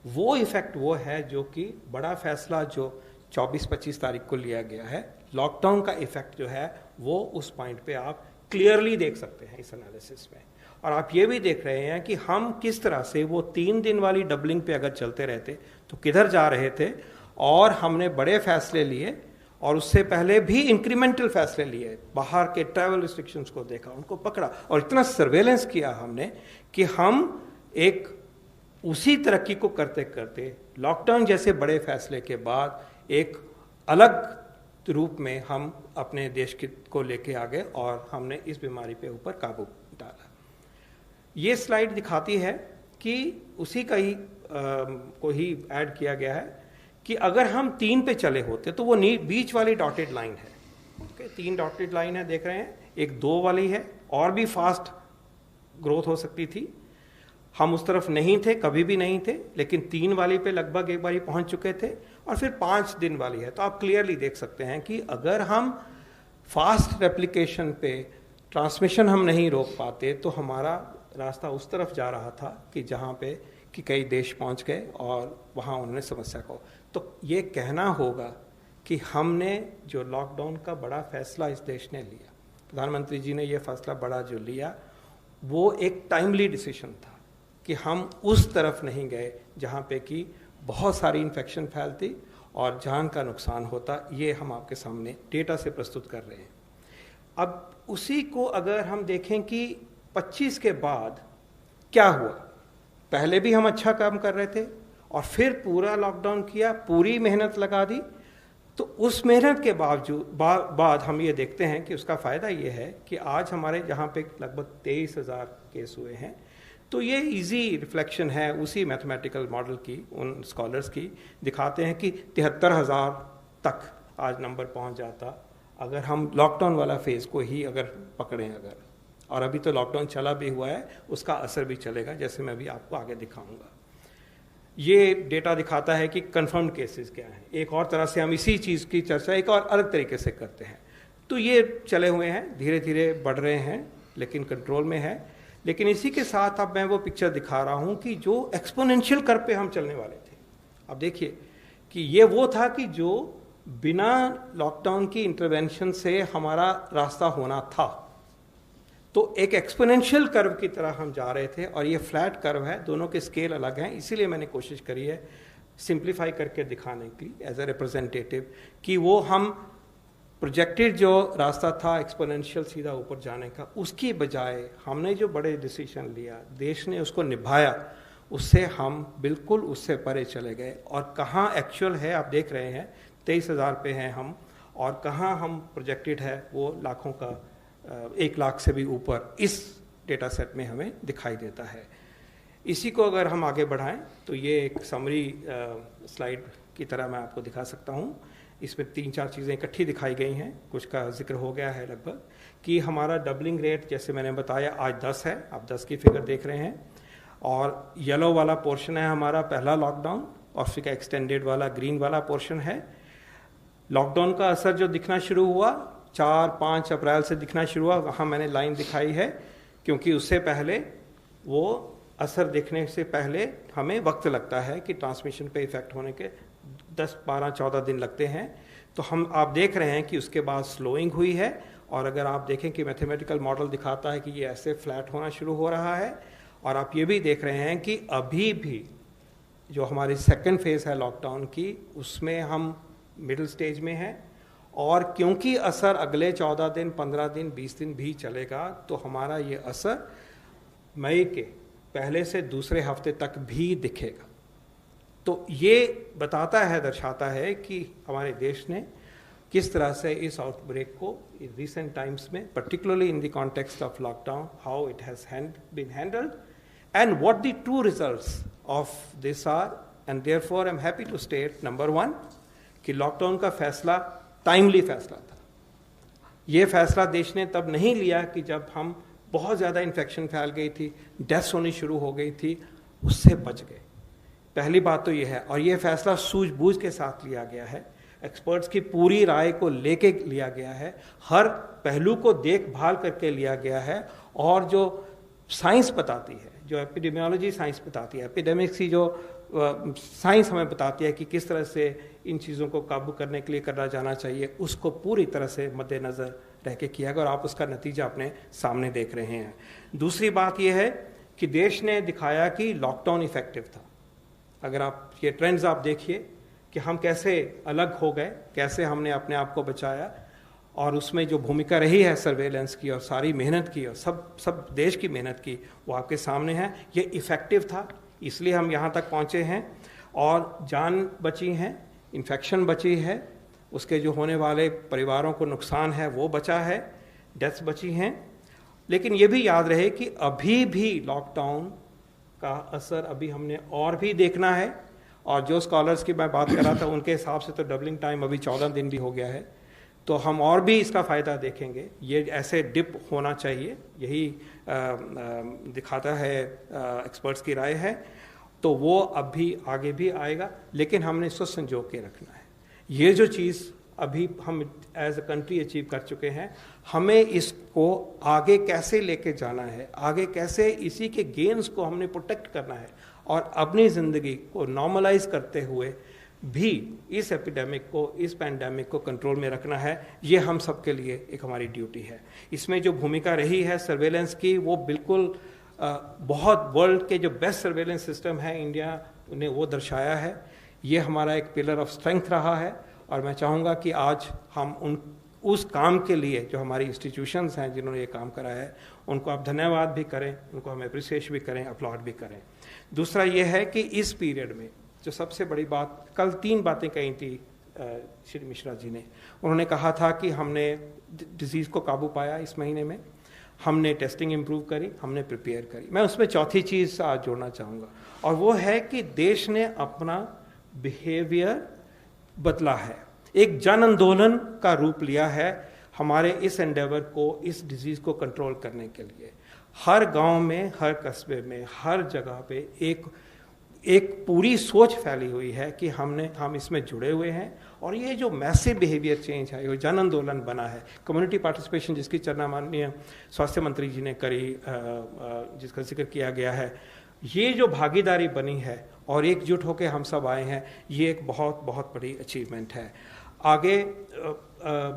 वो इफेक्ट वो है जो कि बड़ा फैसला जो 24-25 तारीख को लिया गया है, लॉकडाउन का इफेक्ट जो है वो उस पॉइंट पे आप क्लियरली देख सकते हैं इस एनालिसिस में। और आप ये भी देख रहे हैं कि हम किस तरह से वो 3 दिन वाली डबलिंग पे अगर चलते रहते तो किधर जा रहे थे, और हमने बड़े फैसले लिए और उससे पहले भी इंक्रीमेंटल फैसले लिए, बाहर के ट्रैवल रिस्ट्रिक्शंस को देखा, उनको पकड़ा और इतना सर्वेलेंस किया हमने कि हम एक उसी तरक्की को करते करते लॉकडाउन जैसे बड़े फैसले के बाद एक अलग रूप में हम अपने देश को लेके आ गए और हमने इस बीमारी पे ऊपर काबू डाला। ये स्लाइड दिखाती है कि उसी का ही को ही ऐड किया गया है कि अगर हम 3 पे चले होते तो वो बीच वाली डॉटेड लाइन है, ओके, 3 डॉटेड लाइन है देख रहे हैं, एक 2 वाली है, और भी फास्ट ग्रोथ हो सकती थी। हम उस तरफ नहीं थे, कभी भी नहीं थे, लेकिन 3 वाली पे लगभग एक बार पहुंच चुके थे, और फिर 5 दिन वाली है। तो आप क्लियरली देख सकते हैं कि अगर हम फास्ट रेप्लिकेशन पे ट्रांसमिशन हम नहीं रोक पाते तो हमारा रास्ता उस तरफ जा रहा था कि जहाँ पे कि कई देश पहुँच गए और वहाँ उन्होंने समस्या को। तो ये कहना होगा कि हमने जो लॉकडाउन का बड़ा फैसला इस देश ने लिया, प्रधानमंत्री जी ने ये फैसला बड़ा जो लिया, वो एक टाइमली डिसीजन था कि हम उस तरफ नहीं गए जहाँ पे कि बहुत सारी इन्फेक्शन फैलती और जान का नुकसान होता। ये हम आपके सामने डेटा से प्रस्तुत कर रहे हैं। अब उसी को अगर हम देखें कि 25 के बाद क्या हुआ, पहले भी हम अच्छा काम कर रहे थे और फिर पूरा लॉकडाउन किया, पूरी मेहनत लगा दी, तो उस मेहनत के बावजूद बाद हम ये देखते हैं कि उसका फ़ायदा ये है कि आज हमारे जहाँ पे लगभग 23,000 केस हुए हैं। तो ये इजी रिफ्लेक्शन है उसी मैथमेटिकल मॉडल की, उन स्कॉलर्स की, दिखाते हैं कि 73,000 तक आज नंबर पहुंच जाता अगर हम लॉकडाउन वाला फेज़ को ही अगर पकड़ें अगर, और अभी तो लॉकडाउन चला भी हुआ है, उसका असर भी चलेगा, जैसे मैं भी आपको आगे दिखाऊंगा। ये डेटा दिखाता है कि कंफर्म्ड केसेस क्या हैं। एक और तरह से हम इसी चीज़ की चर्चा एक और अलग तरीके से करते हैं। तो ये चले हुए हैं, धीरे धीरे बढ़ रहे हैं, लेकिन कंट्रोल में है। लेकिन इसी के साथ अब मैं वो पिक्चर दिखा रहा हूँ कि जो एक्सपोनेंशियल कर्व पे हम चलने वाले थे, अब देखिए कि ये वो था कि जो बिना लॉकडाउन की इंटरवेंशन से हमारा रास्ता होना था, तो एक एक्सपोनेंशियल कर्व की तरह हम जा रहे थे, और ये फ्लैट कर्व है, दोनों के स्केल अलग हैं। इसीलिए मैंने कोशिश करी है सिंप्लीफाई करके दिखाने की एज ए रिप्रेजेंटेटिव कि वो हम प्रोजेक्टेड जो रास्ता था एक्सपोनेंशियल सीधा ऊपर जाने का, उसकी बजाय हमने जो बड़े डिसीजन लिया, देश ने उसको निभाया, उससे हम बिल्कुल उससे परे चले गए। और कहाँ एक्चुअल है आप देख रहे हैं, 23,000 पे हैं हम, और कहाँ हम प्रोजेक्टेड है वो लाखों का 1 लाख से भी ऊपर इस डेटा सेट में हमें दिखाई देता है। इसी को अगर हम आगे बढ़ाएं तो ये एक समरी स्लाइड की तरह मैं आपको दिखा सकता हूँ। इसमें 3-4 चीज़ें इकट्ठी दिखाई गई हैं, कुछ का जिक्र हो गया है लगभग, कि हमारा डबलिंग रेट जैसे मैंने बताया आज 10 है, आप 10 की फिगर देख रहे हैं, और येलो वाला पोर्शन है हमारा पहला लॉकडाउन, अफ्रीका एक्सटेंडेड वाला ग्रीन वाला पोर्शन है। लॉकडाउन का असर जो दिखना शुरू हुआ 4-5 अप्रैल से दिखना शुरू हुआ, वहाँ मैंने लाइन दिखाई है, क्योंकि उससे पहले वो असर दिखने से पहले हमें वक्त लगता है कि ट्रांसमिशन पे इफेक्ट होने के 10, 12, 14 दिन लगते हैं। तो हम आप देख रहे हैं कि उसके बाद स्लोइंग हुई है, और अगर आप देखें कि मैथमेटिकल मॉडल दिखाता है कि ये ऐसे फ्लैट होना शुरू हो रहा है, और आप ये भी देख रहे हैं कि अभी भी जो हमारी सेकेंड फेज़ है लॉकडाउन की, उसमें हम मिडिल स्टेज में हैं, और क्योंकि असर अगले 14 दिन, 15 दिन, 20 दिन भी चलेगा, तो हमारा ये असर मई के पहले से दूसरे हफ्ते तक भी दिखेगा। तो ये बताता है, दर्शाता है कि हमारे देश ने किस तरह से इस आउटब्रेक को रिसेंट टाइम्स में, particularly in the context of lockdown, how it has been handled, and what the true results of this are, and therefore I'm happy to state, number one, कि लॉकडाउन का फैसला timely फैसला था। ये फैसला देश ने तब नहीं लिया कि जब हम बहुत ज़्यादा इन्फेक्शन फैल गई थी, डेथ्स होनी शुरू हो गई थी, उससे बच गए। पहली बात तो ये है, और ये फैसला सूझबूझ के साथ लिया गया है, एक्सपर्ट्स की पूरी राय को लेके लिया गया है, हर पहलू को देखभाल करके लिया गया है, और जो साइंस बताती है, जो एपिडेमियोलॉजी साइंस बताती है, एपिडेमिक्स की जो साइंस हमें बताती है कि किस तरह से इन चीज़ों को काबू करने के लिए करना जाना चाहिए, उसको पूरी तरह से मद्देनज़र रह के किया गया, और आप उसका नतीजा अपने सामने देख रहे हैं। दूसरी बात यह है कि देश ने दिखाया कि लॉकडाउन इफेक्टिव था। अगर आप ये ट्रेंड्स आप देखिए कि हम कैसे अलग हो गए, कैसे हमने अपने आप को बचाया, और उसमें जो भूमिका रही है सर्वेलेंस की और सारी मेहनत की और सब देश की मेहनत की, वो आपके सामने है। ये इफ़ेक्टिव था, इसलिए हम यहाँ तक पहुँचे हैं, और जान बची हैं, इन्फेक्शन बची है, उसके जो होने वाले परिवारों को नुकसान है वो बचा है, डेथ्स बची हैं। लेकिन ये भी याद रहे कि अभी भी लॉकडाउन का असर अभी हमने और भी देखना है, और जो स्कॉलर्स की मैं बात कर रहा था उनके हिसाब से तो डबलिंग टाइम अभी 14 दिन भी हो गया है, तो हम और भी इसका फ़ायदा देखेंगे। ये ऐसे डिप होना चाहिए, यही दिखाता है एक्सपर्ट्स की राय है, तो वो अब भी आगे भी आएगा, लेकिन हमने इसको संजो के रखना है। ये जो चीज़ अभी हम एज अ कंट्री अचीव कर चुके हैं, हमें इसको आगे कैसे लेके जाना है, आगे कैसे इसी के गेन्स को हमने प्रोटेक्ट करना है, और अपनी ज़िंदगी को नॉर्मलाइज करते हुए भी इस एपिडेमिक को, इस पैंडेमिक को कंट्रोल में रखना है। ये हम सब के लिए एक हमारी ड्यूटी है। इसमें जो भूमिका रही है सर्वेलेंस की, वो बिल्कुल बहुत वर्ल्ड के जो बेस्ट सर्वेलेंस सिस्टम है इंडिया ने वो दर्शाया है। ये हमारा एक पिलर ऑफ स्ट्रेंथ रहा है, और मैं चाहूँगा कि आज हम उस काम के लिए जो हमारी इंस्टीट्यूशंस हैं जिन्होंने ये काम करा है, उनको आप धन्यवाद भी करें, उनको हम अप्रिसिएट भी करें, अपलॉड भी करें। दूसरा ये है कि इस पीरियड में जो सबसे बड़ी बात, कल 3 बातें कही थी श्री मिश्रा जी ने। उन्होंने कहा था कि हमने डिजीज़ को काबू पाया इस महीने में, हमने टेस्टिंग इम्प्रूव करी, हमने प्रिपेयर करी। मैं उसमें चौथी चीज़ आज जोड़ना चाहूँगा, और वो है कि देश ने अपना बिहेवियर बदला है, एक जन आंदोलन का रूप लिया है हमारे इस एंडेवर को, इस डिजीज़ को कंट्रोल करने के लिए। हर गांव में, हर कस्बे में, हर जगह पे एक पूरी सोच फैली हुई है कि हम इसमें जुड़े हुए हैं, और ये जो मैसिव बिहेवियर चेंज है, ये जन आंदोलन बना है, कम्युनिटी पार्टिसिपेशन जिसकी चर्चा माननीय स्वास्थ्य मंत्री जी ने करी, जिसका जिक्र किया गया है, ये जो भागीदारी बनी है और एकजुट होकर हम सब आए हैं, ये एक बहुत बहुत बड़ी अचीवमेंट है। आगे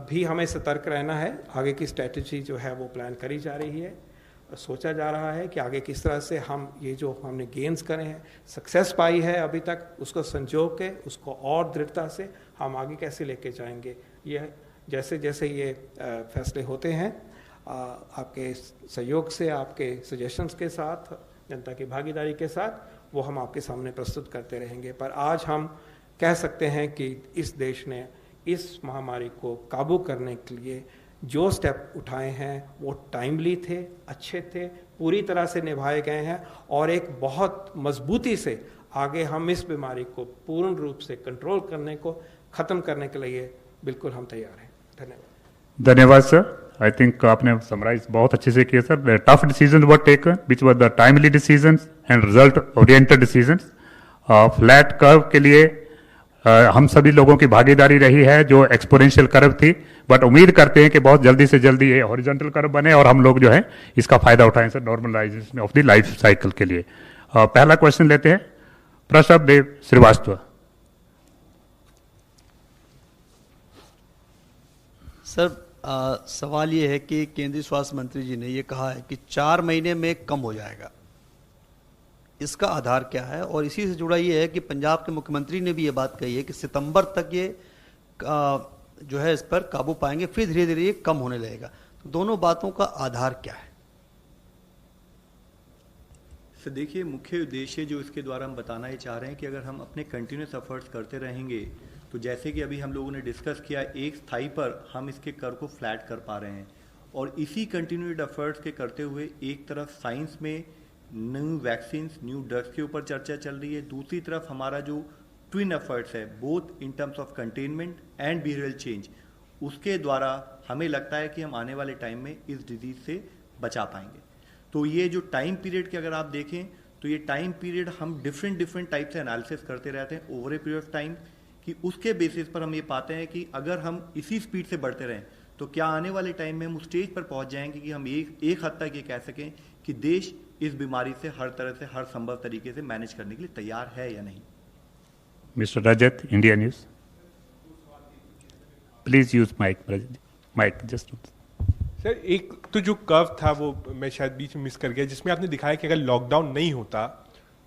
भी हमें सतर्क रहना है, आगे की स्ट्रेटजी जो है वो प्लान करी जा रही है, सोचा जा रहा है कि आगे किस तरह से हम ये जो हमने गेन्स करे हैं, सक्सेस पाई है अभी तक, उसको संजो के, उसको और दृढ़ता से हम आगे कैसे लेके जाएंगे। ये जैसे जैसे ये फैसले होते हैं, आपके सहयोग से, आपके सजेशंस के साथ, जनता की भागीदारी के साथ, वो हम आपके सामने प्रस्तुत करते रहेंगे। पर आज हम कह सकते हैं कि इस देश ने इस महामारी को काबू करने के लिए जो स्टेप उठाए हैं वो टाइमली थे, अच्छे थे, पूरी तरह से निभाए गए हैं, और एक बहुत मजबूती से आगे हम इस बीमारी को पूर्ण रूप से कंट्रोल करने को, ख़त्म करने के लिए बिल्कुल हम तैयार हैं। धन्यवाद। धन्यवाद सर। आई थिंक आपने समराइज बहुत अच्छे से किया sir. Tough decision were taken which were the timely decisions and result oriented decisions. Flat curve के लिए हम सभी लोगों की भागीदारी रही है, जो एक्सपोनेंशियल कर्व थी, बट उम्मीद करते हैं कि बहुत जल्दी से जल्दी ये हॉरिजॉन्टल कर्व बने और हम लोग जो है इसका फायदा उठाएं sir, normalisation of the life cycle के लिए। पहला क्वेश्चन लेते हैं प्रसव देव श्रीवास्तव। सर, सवाल ये है कि केंद्रीय स्वास्थ्य मंत्री जी ने ये कहा है कि 4 महीने में कम हो जाएगा, इसका आधार क्या है? और इसी से जुड़ा ये है कि पंजाब के मुख्यमंत्री ने भी ये बात कही है कि सितंबर तक ये जो है इस पर काबू पाएंगे, फिर धीरे धीरे ये कम होने लगेगा। तो दोनों बातों का आधार क्या है? सर देखिए, मुख्य उद्देश्य जो इसके द्वारा हम बताना ही चाह रहे हैं कि अगर हम अपने कंटिन्यूस एफर्ट्स करते रहेंगे, तो जैसे कि अभी हम लोगों ने डिस्कस किया, एक स्थाई पर हम इसके कर्व को फ्लैट कर पा रहे हैं, और इसी कंटिन्यूड एफर्ट्स के करते हुए एक तरफ साइंस में न्यू वैक्सीन, न्यू ड्रग्स के ऊपर चर्चा चल रही है, दूसरी तरफ हमारा जो ट्विन एफर्ट्स है both in terms of containment and behavioural change, उसके द्वारा हमें लगता है कि हम आने वाले टाइम में इस डिजीज से बचा पाएंगे। तो ये जो टाइम पीरियड के अगर आप देखें तो ये टाइम पीरियड हम डिफरेंट टाइप से एनालिसिस करते रहते हैं over a period of time, कि उसके बेसिस पर हम ये पाते हैं कि अगर हम इसी स्पीड से बढ़ते रहें तो क्या आने वाले टाइम में हम उस स्टेज पर पहुंच जाएंगे कि हम एक हद तक ये कह सकें कि देश इस बीमारी से हर तरह से हर संभव तरीके से मैनेज करने के लिए तैयार है या नहीं। Mister Rajat, India news, please use mic just. Sir, एक तो जो कर्व था वो मैं शायद बीच में मिस कर गया, जिसमें आपने दिखाया कि अगर लॉकडाउन नहीं होता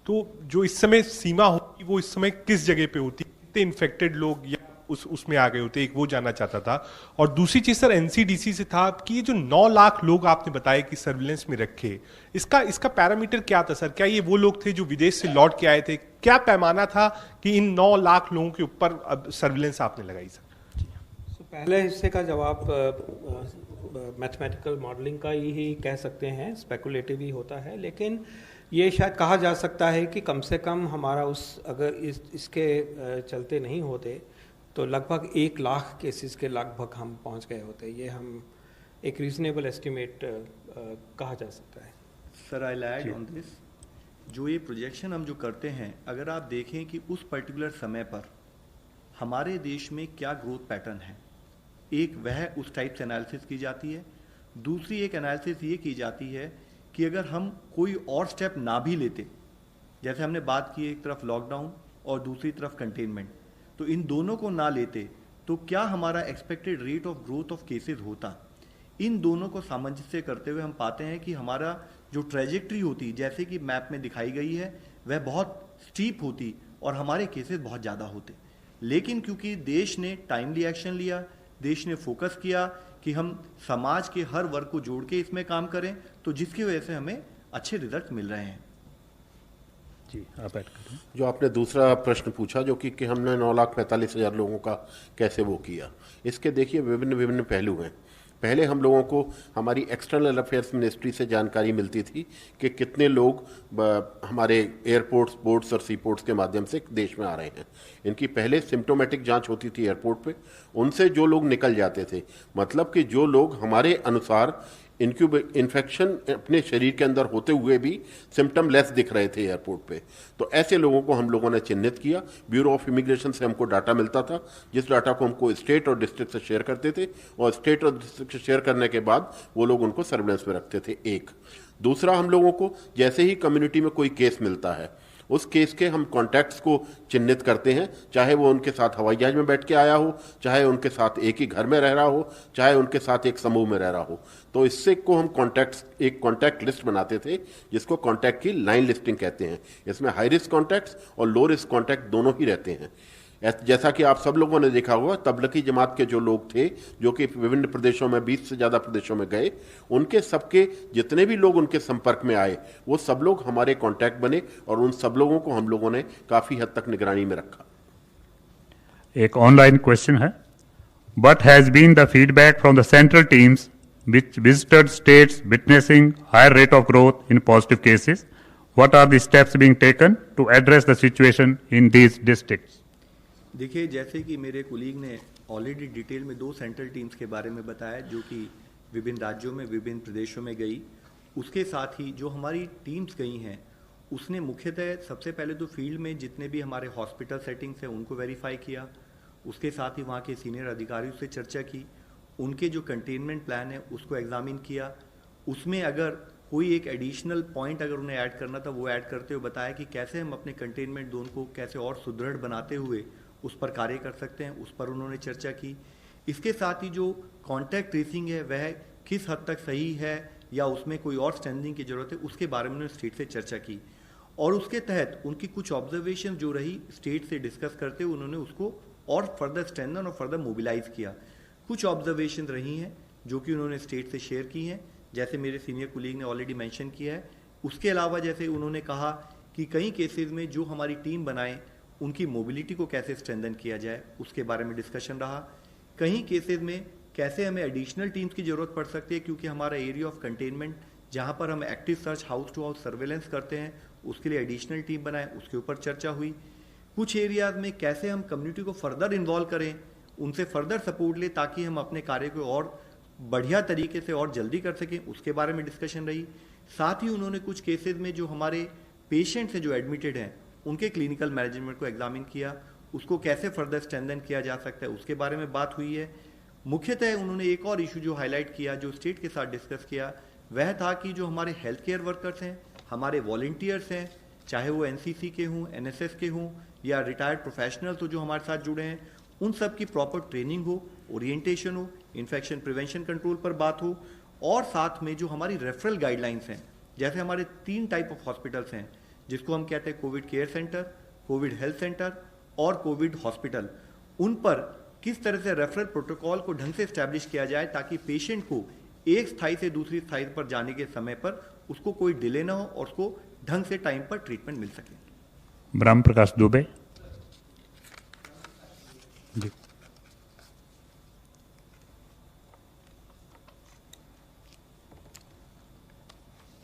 तो जो इस समय सीमा होती वो इस समय किस जगह पे होती, कितने इन्फेक्टेड लोग या उसमें आ गए होते, एक वो जानना चाहता था। और दूसरी चीज सर एनसीडीसी से था कि ये जो 9 लाख लोग आपने बताया कि सर्विलेंस में रखे, इसका पैरामीटर क्या था सर? क्या ये वो लोग थे जो विदेश से लौट के आए थे? क्या पैमाना था कि इन 9 लाख लोगों के ऊपर अब सर्विलेंस आपने लगाई सर? पहले हिस्से का जवाब मैथमेटिकल मॉडलिंग का ही कह सकते हैं, स्पेकुलेटिव ही होता है, लेकिन ये शायद कहा जा सकता है कि कम से कम हमारा अगर इसके चलते नहीं होते तो लगभग 1 लाख केसेस के लगभग हम पहुंच गए होते। ये हम एक रीजनेबल एस्टिमेट कहा जा सकता है। Sir I add on this, जो ये प्रोजेक्शन हम जो करते हैं, अगर आप देखें कि उस पर्टिकुलर समय पर हमारे देश में क्या ग्रोथ पैटर्न है, एक वह उस टाइप से एनालिसिस की जाती है, दूसरी एक एनालिसिस ये की जाती है कि अगर हम कोई और स्टेप ना भी लेते, जैसे हमने बात की एक तरफ लॉकडाउन और दूसरी तरफ कंटेनमेंट, तो इन दोनों को ना लेते तो क्या हमारा expected rate of growth of cases होता। इन दोनों को सामंजस्य करते हुए हम पाते हैं कि हमारा जो ट्रेजेक्ट्री होती, जैसे कि मैप में दिखाई गई है, वह बहुत स्टीप होती और हमारे केसेस बहुत ज़्यादा होते। लेकिन क्योंकि देश ने टाइमली एक्शन लिया, देश ने फोकस किया कि हम समाज के हर वर्ग को जोड़ के इसमें काम करें, तो जिसकी वजह से हमें अच्छे रिजल्ट मिल रहे हैं। जी, आप ऐड करें। जो आपने दूसरा प्रश्न पूछा, जो कि हमने 9,45,000 लोगों का कैसे वो किया, इसके देखिए विभिन्न पहलू हैं। पहले हम लोगों को हमारी एक्सटर्नल अफेयर्स मिनिस्ट्री से जानकारी मिलती थी कि कितने लोग हमारे एयरपोर्ट्स, बोर्ड्स और सी पोर्ट्स के माध्यम से देश में आ रहे हैं। इनकी पहले सिम्टोमेटिक जांच होती थी एयरपोर्ट पे, उनसे जो लोग निकल जाते थे, मतलब कि जो लोग हमारे अनुसार इन्फेक्शन अपने शरीर के अंदर होते हुए भी सिम्टम लेस दिख रहे थे एयरपोर्ट पे, तो ऐसे लोगों को हम लोगों ने चिन्हित किया। ब्यूरो ऑफ इमिग्रेशन से हमको डाटा मिलता था, जिस डाटा को हमको स्टेट और डिस्ट्रिक्ट से शेयर करते थे, और स्टेट और डिस्ट्रिक्ट से शेयर करने के बाद वो लोग उनको सर्विलेंस में रखते थे। एक दूसरा, हम लोगों को जैसे ही कम्युनिटी में कोई केस मिलता है, उस केस के हम कॉन्टैक्ट्स को चिन्हित करते हैं, चाहे वो उनके साथ हवाई जहाज में बैठ के आया हो, चाहे उनके साथ एक ही घर में रह रहा हो, चाहे उनके साथ एक समूह में रह रहा हो। तो इससे को हम एक कॉन्टैक्ट लिस्ट बनाते थे, जिसको कॉन्टैक्ट की लाइन लिस्टिंग कहते हैं। इसमें हाई रिस्क कॉन्टैक्ट्स और लो रिस्क कॉन्टैक्ट दोनों ही रहते हैं। जैसा कि आप सब लोगों ने देखा होगा, तबलीगी जमात के जो लोग थे, जो कि विभिन्न प्रदेशों में 20 से ज़्यादा प्रदेशों में गए, उनके सबके जितने भी लोग उनके संपर्क में आए, वो सब लोग हमारे कांटेक्ट बने और उन सब लोगों को हम लोगों ने काफ़ी हद तक निगरानी में रखा। एक ऑनलाइन क्वेश्चन है, what has been the feedback from the central teams which visited states witnessing higher rate of growth in positive cases? What are the steps being taken to address the situation in these districts? देखिए, जैसे कि मेरे colleague ने already detail में 2 central teams के बारे में बताया, जो कि विभिन्न राज्यों में, विभिन्न प्रदेशों में गई। उसके साथ ही जो हमारी टीम्स गई हैं, उसने मुख्यतः सबसे पहले तो फील्ड में जितने भी हमारे हॉस्पिटल सेटिंग्स हैं उनको वेरीफाई किया। उसके साथ ही वहाँ के सीनियर अधिकारियों से चर्चा की, उनके जो कंटेनमेंट प्लान है उसको एग्जामिन किया। उसमें अगर कोई एक एडिशनल पॉइंट अगर उन्हें ऐड करना था, वो ऐड करते हुए बताया कि कैसे हम अपने कंटेनमेंट जोन को कैसे और सुदृढ़ बनाते हुए उस पर कार्य कर सकते हैं, उस पर उन्होंने चर्चा की। इसके साथ ही जो कॉन्टैक्ट ट्रेसिंग है वह किस हद तक सही है या उसमें कोई और स्ट्रेंथनिंग की जरूरत है, उसके बारे में उन्होंने स्टेट से चर्चा की। और उसके तहत उनकी कुछ ऑब्जर्वेशन जो रही, स्टेट से डिस्कस करते हुए उन्होंने उसको और फर्दर स्ट्रेंथन और फर्दर मोबिलाइज किया। कुछ ऑब्जर्वेशन रही हैं जो कि उन्होंने स्टेट से शेयर की हैं, जैसे मेरे सीनियर कुलीग ने ऑलरेडी मेंशन किया है। उसके अलावा जैसे उन्होंने कहा कि कई केसेस में जो हमारी टीम बनाए, उनकी मोबिलिटी को कैसे स्ट्रेंथन किया जाए, उसके बारे में डिस्कशन रहा। कहीं केसेस में कैसे हमें एडिशनल टीम्स की जरूरत पड़ सकती है, क्योंकि हमारा एरिया ऑफ कंटेनमेंट जहां पर हम active search house to house surveillance करते हैं, उसके लिए एडिशनल टीम बनाए, उसके ऊपर चर्चा हुई। कुछ एरियाज में कैसे हम कम्युनिटी को फर्दर इन्वॉल्व करें, उनसे फर्दर सपोर्ट ले ताकि हम अपने कार्य को और बढ़िया तरीके से और जल्दी कर सकें, उसके बारे में डिस्कशन रही। साथ ही उन्होंने कुछ केसेस में जो हमारे पेशेंट्स हैं जो एडमिटेड हैं उनके क्लिनिकल मैनेजमेंट को एग्जामिन किया, उसको कैसे फर्दर स्ट्रेंथन किया जा सकता है उसके बारे में बात हुई है। मुख्यतः उन्होंने एक और इशू जो हाईलाइट किया, जो स्टेट के साथ डिस्कस किया, वह था कि जो हमारे हेल्थ केयर वर्कर्स हैं, हमारे वॉलंटियर्स हैं, चाहे वो एनसीसी के हों, एनएसएस के हों या रिटायर्ड प्रोफेशनल्स हो जो हमारे साथ जुड़े हैं, उन सब की प्रॉपर ट्रेनिंग हो, ओरिएंटेशन हो, इन्फेक्शन प्रिवेंशन कंट्रोल पर बात हो, और साथ में जो हमारी रेफरल गाइडलाइंस हैं, जैसे हमारे 3 टाइप ऑफ हॉस्पिटल्स हैं जिसको हम कहते हैं Covid care centre, Covid health centre और कोविड हॉस्पिटल, उन पर किस तरह से रेफरल प्रोटोकॉल को ढंग से एस्टैब्लिश किया जाए ताकि पेशेंट को एक स्थाई से दूसरी स्थाई पर जाने के समय पर उसको कोई डिले ना हो और उसको ढंग से टाइम पर ट्रीटमेंट मिल सके। ब्रह्म प्रकाश दुबे जी।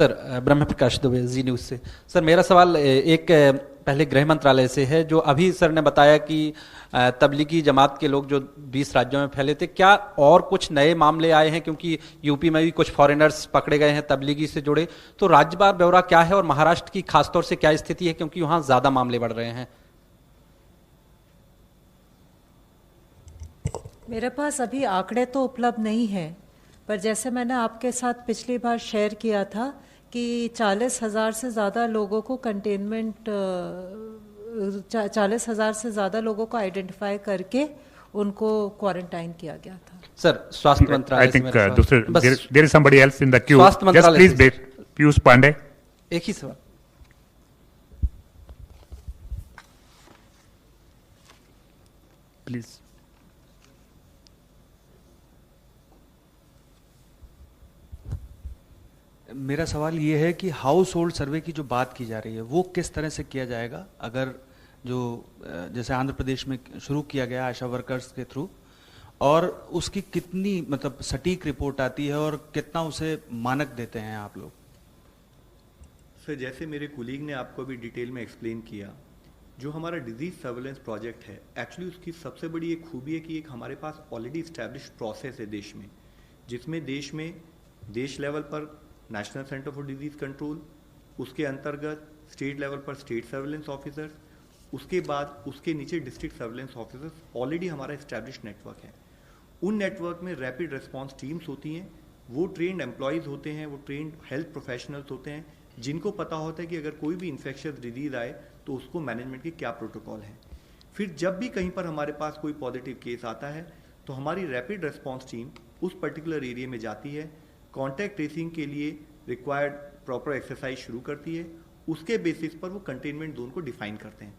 सर, ब्रह्म प्रकाश दुबे, जी न्यूज़ से। सर, मेरा सवाल एक पहले गृह मंत्रालय से है। जो अभी सर ने बताया कि तबलीगी जमात के लोग जो 20 राज्यों में फैले थे, क्या और कुछ नए मामले आए हैं? क्योंकि यूपी में भी कुछ फॉरेनर्स पकड़े गए हैं तबलीगी से जुड़े, तो राज्यवार ब्यौरा क्या है और महाराष्ट्र की खासतौर से क्या स्थिति है, क्योंकि वहां ज्यादा मामले बढ़ रहे हैं? मेरे पास अभी आंकड़े तो उपलब्ध नहीं है, पर जैसे मैंने आपके साथ पिछली बार शेयर किया था कि 40,000 से ज़्यादा लोगों को कंटेनमेंट 40,000 से ज़्यादा लोगों को आइडेंटिफाई करके उनको क्वारंटाइन किया गया था। सर, स्वास्थ्य मंत्रालय I think there is somebody else in the queue. Just please wait. Piyush Pandey. एक ही सवाल। प्लीज। मेरा सवाल ये है कि हाउस होल्ड सर्वे की जो बात की जा रही है वो किस तरह से किया जाएगा? अगर जो जैसे आंध्र प्रदेश में शुरू किया गया आशा वर्कर्स के थ्रू, और उसकी कितनी मतलब सटीक रिपोर्ट आती है और कितना उसे मानक देते हैं आप लोग? सर, जैसे मेरे कुलीग ने आपको अभी डिटेल में एक्सप्लेन किया, जो हमारा डिजीज सर्वेलेंस प्रोजेक्ट है, एक्चुअली उसकी सबसे बड़ी एक खूबी है कि एक हमारे पास ऑलरेडी इस्टेब्लिश्ड प्रोसेस है देश में, जिसमें देश लेवल पर national centre for disease control, उसके अंतर्गत स्टेट लेवल पर स्टेट सर्वेलेंस ऑफिसर्स, उसके बाद उसके नीचे डिस्ट्रिक्ट सर्वेलेंस ऑफिसर्स, ऑलरेडी हमारा इस्टेब्लिश्ड नेटवर्क है। उन नेटवर्क में रैपिड रिस्पांस टीम्स होती हैं, वो ट्रेंड एम्प्लॉयज़ होते हैं, वो ट्रेंड हेल्थ प्रोफेशनल्स होते हैं, जिनको पता होता है कि अगर कोई भी इन्फेक्शियस डिजीज आए तो उसको मैनेजमेंट के क्या प्रोटोकॉल हैं। फिर जब भी कहीं पर हमारे पास कोई पॉजिटिव केस आता है तो हमारी रैपिड रिस्पांस टीम उस पर्टिकुलर एरिया में जाती है, कॉन्टैक्ट ट्रेसिंग के लिए रिक्वायर्ड प्रॉपर एक्सरसाइज शुरू करती है, उसके बेसिस पर वो कंटेनमेंट जोन को डिफाइन करते हैं।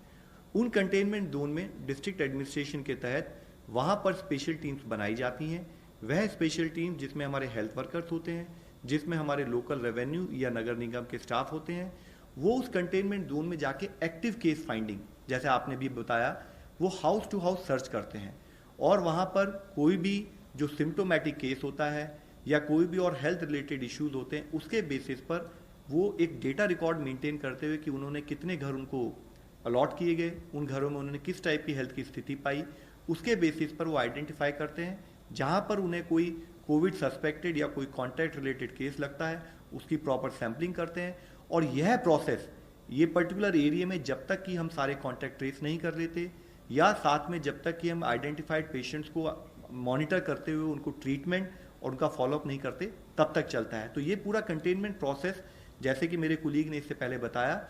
उन कंटेनमेंट जोन में डिस्ट्रिक्ट एडमिनिस्ट्रेशन के तहत वहाँ पर स्पेशल टीम्स बनाई जाती हैं। वह स्पेशल टीम जिसमें हमारे हेल्थ वर्कर्स होते हैं, जिसमें हमारे लोकल रेवेन्यू या नगर निगम के स्टाफ होते हैं, वो उस कंटेनमेंट जोन में जाके एक्टिव केस फाइंडिंग, जैसे आपने भी बताया, वो हाउस टू हाउस सर्च करते हैं, और वहाँ पर कोई भी जो सिम्टोमेटिक केस होता है या कोई भी और हेल्थ रिलेटेड इश्यूज होते हैं, उसके बेसिस पर वो एक डेटा रिकॉर्ड मेंटेन करते हुए कि उन्होंने कितने घर उनको अलॉट किए गए, उन घरों में उन्होंने किस टाइप की हेल्थ की स्थिति पाई, उसके बेसिस पर वो आइडेंटिफाई करते हैं। जहां पर उन्हें कोई कोविड सस्पेक्टेड या कोई कॉन्टैक्ट रिलेटेड केस लगता है, उसकी प्रॉपर सैंपलिंग करते हैं। और यह प्रोसेस ये पर्टिकुलर एरिया में जब तक कि हम सारे कॉन्टैक्ट ट्रेस नहीं कर लेते, या साथ में जब तक कि हम आइडेंटिफाइड पेशेंट्स को मॉनिटर करते हुए उनको ट्रीटमेंट और उनका फॉलोअप नहीं करते, तब तक चलता है। तो ये पूरा कंटेनमेंट प्रोसेस, जैसे कि मेरे कुलीग ने इससे पहले बताया,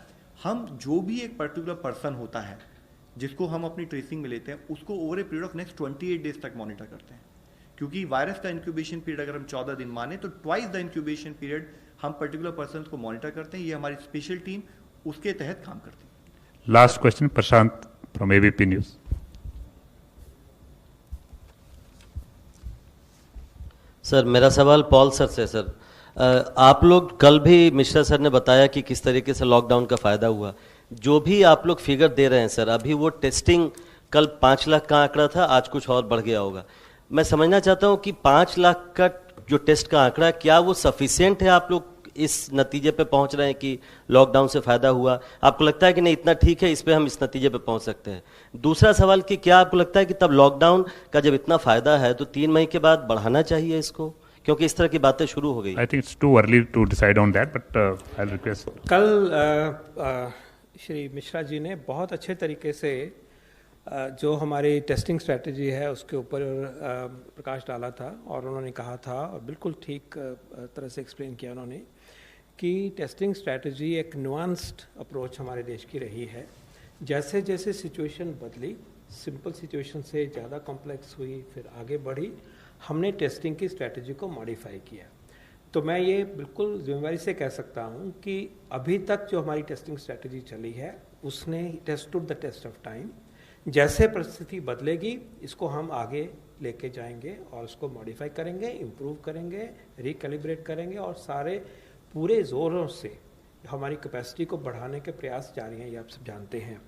हम जो भी एक पर्टिकुलर पर्सन होता है जिसको हम अपनी ट्रेसिंग में लेते हैं, उसको over a period of next 28 days तक मॉनिटर करते हैं। क्योंकि वायरस का इंक्यूबेशन पीरियड अगर हम 14 दिन माने तो ट्वाइस द इंक्यूबेशन पीरियड हम पर्टिकुलर पर्सन को मॉनिटर करते हैं। ये हमारी स्पेशल टीम उसके तहत काम करती है। Last question, Prashant from ABP news. Sir, मेरा सवाल पॉल सर से। सर, आप लोग कल भी मिश्रा सर ने बताया कि किस तरीके से लॉकडाउन का फायदा हुआ। जो भी आप लोग फिगर दे रहे हैं सर, अभी वो टेस्टिंग कल 5 लाख का आंकड़ा था, आज कुछ और बढ़ गया होगा। मैं समझना चाहता हूं कि 5 लाख का जो टेस्ट का आंकड़ा, क्या वो सफिशिएंट है आप लोग इस नतीजे पे पहुंच रहे हैं कि लॉकडाउन से फायदा हुआ? आपको लगता है कि नहीं इतना ठीक है, इस पे हम इस नतीजे पे पहुंच सकते हैं? दूसरा सवाल कि क्या आपको लगता है कि तब लॉकडाउन का जब इतना फायदा है तो 3 मई के बाद बढ़ाना चाहिए इसको, क्योंकि इस तरह की बातें शुरू हो गई? I think it's too early to decide on that, but I'll request. कल श्री मिश्रा जी ने बहुत अच्छे तरीके से जो हमारी टेस्टिंग स्ट्रेटजी है उसके ऊपर प्रकाश डाला था, और उन्होंने कहा था, और बिल्कुल ठीक तरह से एक्सप्लेन किया उन्होंने, कि टेस्टिंग स्ट्रेटजी एक नुआंस्ड अप्रोच हमारे देश की रही है। जैसे जैसे सिचुएशन बदली, सिंपल सिचुएशन से ज़्यादा कॉम्प्लेक्स हुई, फिर आगे बढ़ी, हमने टेस्टिंग की स्ट्रेटजी को मॉडिफाई किया। तो मैं ये बिल्कुल जिम्मेदारी से कह सकता हूँ कि अभी तक जो हमारी टेस्टिंग स्ट्रेटजी चली है उसने tested the test of time. जैसे परिस्थिति बदलेगी इसको हम आगे लेके जाएंगे और उसको मॉडिफाई करेंगे, इम्प्रूव करेंगे, रिकैलिब्रेट करेंगे, और सारे पूरे जोरों से हमारी कैपेसिटी को बढ़ाने के प्रयास जारी हैं, ये आप सब जानते हैं।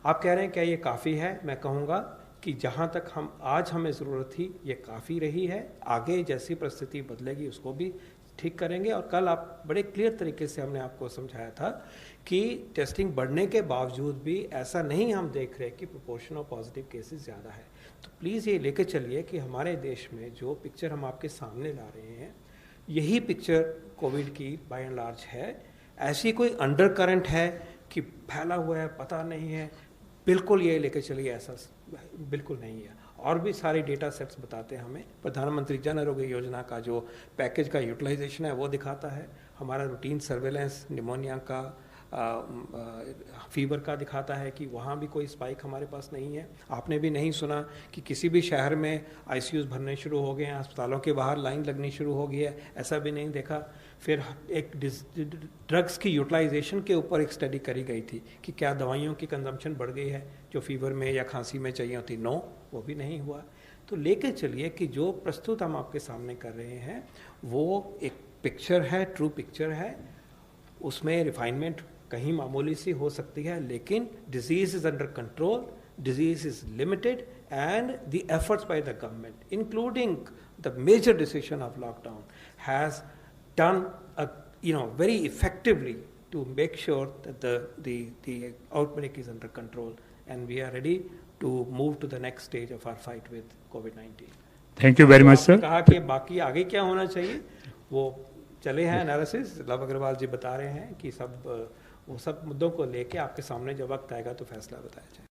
आप कह रहे हैं क्या ये काफ़ी है? मैं कहूँगा कि जहाँ तक आज हमें ज़रूरत थी ये काफ़ी रही है। आगे जैसी परिस्थिति बदलेगी उसको भी ठीक करेंगे। और कल आप बड़े क्लियर तरीके से हमने आपको समझाया था कि टेस्टिंग बढ़ने के बावजूद भी ऐसा नहीं हम देख रहे कि प्रोपोर्शन ऑफ पॉजिटिव केसेस ज़्यादा है। तो प्लीज़ ये लेके चलिए कि हमारे देश में जो पिक्चर हम आपके सामने ला रहे हैं यही पिक्चर कोविड की बाय एंड लार्ज है। ऐसी कोई अंडर करंट है कि फैला हुआ है, पता नहीं है, बिल्कुल ये लेके चलिए, ऐसा बिल्कुल नहीं है। और भी सारे डेटा सेट्स बताते हैं हमें। प्रधानमंत्री जन आरोग्य योजना का जो पैकेज का यूटिलाइजेशन है वो दिखाता है, हमारा रूटीन सर्वेलेंस निमोनिया का, फीवर का दिखाता है कि वहाँ भी कोई स्पाइक हमारे पास नहीं है। आपने भी नहीं सुना कि किसी भी शहर में आईसीयूज भरने शुरू हो गए हैं, अस्पतालों के बाहर लाइन लगनी शुरू हो गई है, ऐसा भी नहीं देखा। फिर एक ड्रग्स की यूटिलाइजेशन के ऊपर एक स्टडी करी गई थी कि क्या दवाइयों की कंजम्पशन बढ़ गई है जो फीवर में या खांसी में चाहिए होती, नो, वो भी नहीं हुआ। तो लेके चलिए कि जो प्रस्तुत हम आपके सामने कर रहे हैं वो एक पिक्चर है, ट्रू पिक्चर है, उसमें रिफाइनमेंट कहीं मामूली सी हो सकती है, लेकिन disease is under control, disease is limited, and the efforts by the government including the major decision of lockdown has done very effectively to make sure that the outbreak is under control, and we are ready to move to the next stage of our fight with COVID-19. Thank you very much, sir. कहा कि बाकी आगे क्या होना चाहिए वो चले हैं एनालिसिस, लव अग्रवाल जी बता रहे हैं कि वो सब मुद्दों को लेके आपके सामने जब वक्त आएगा तो फैसला बताया जाए।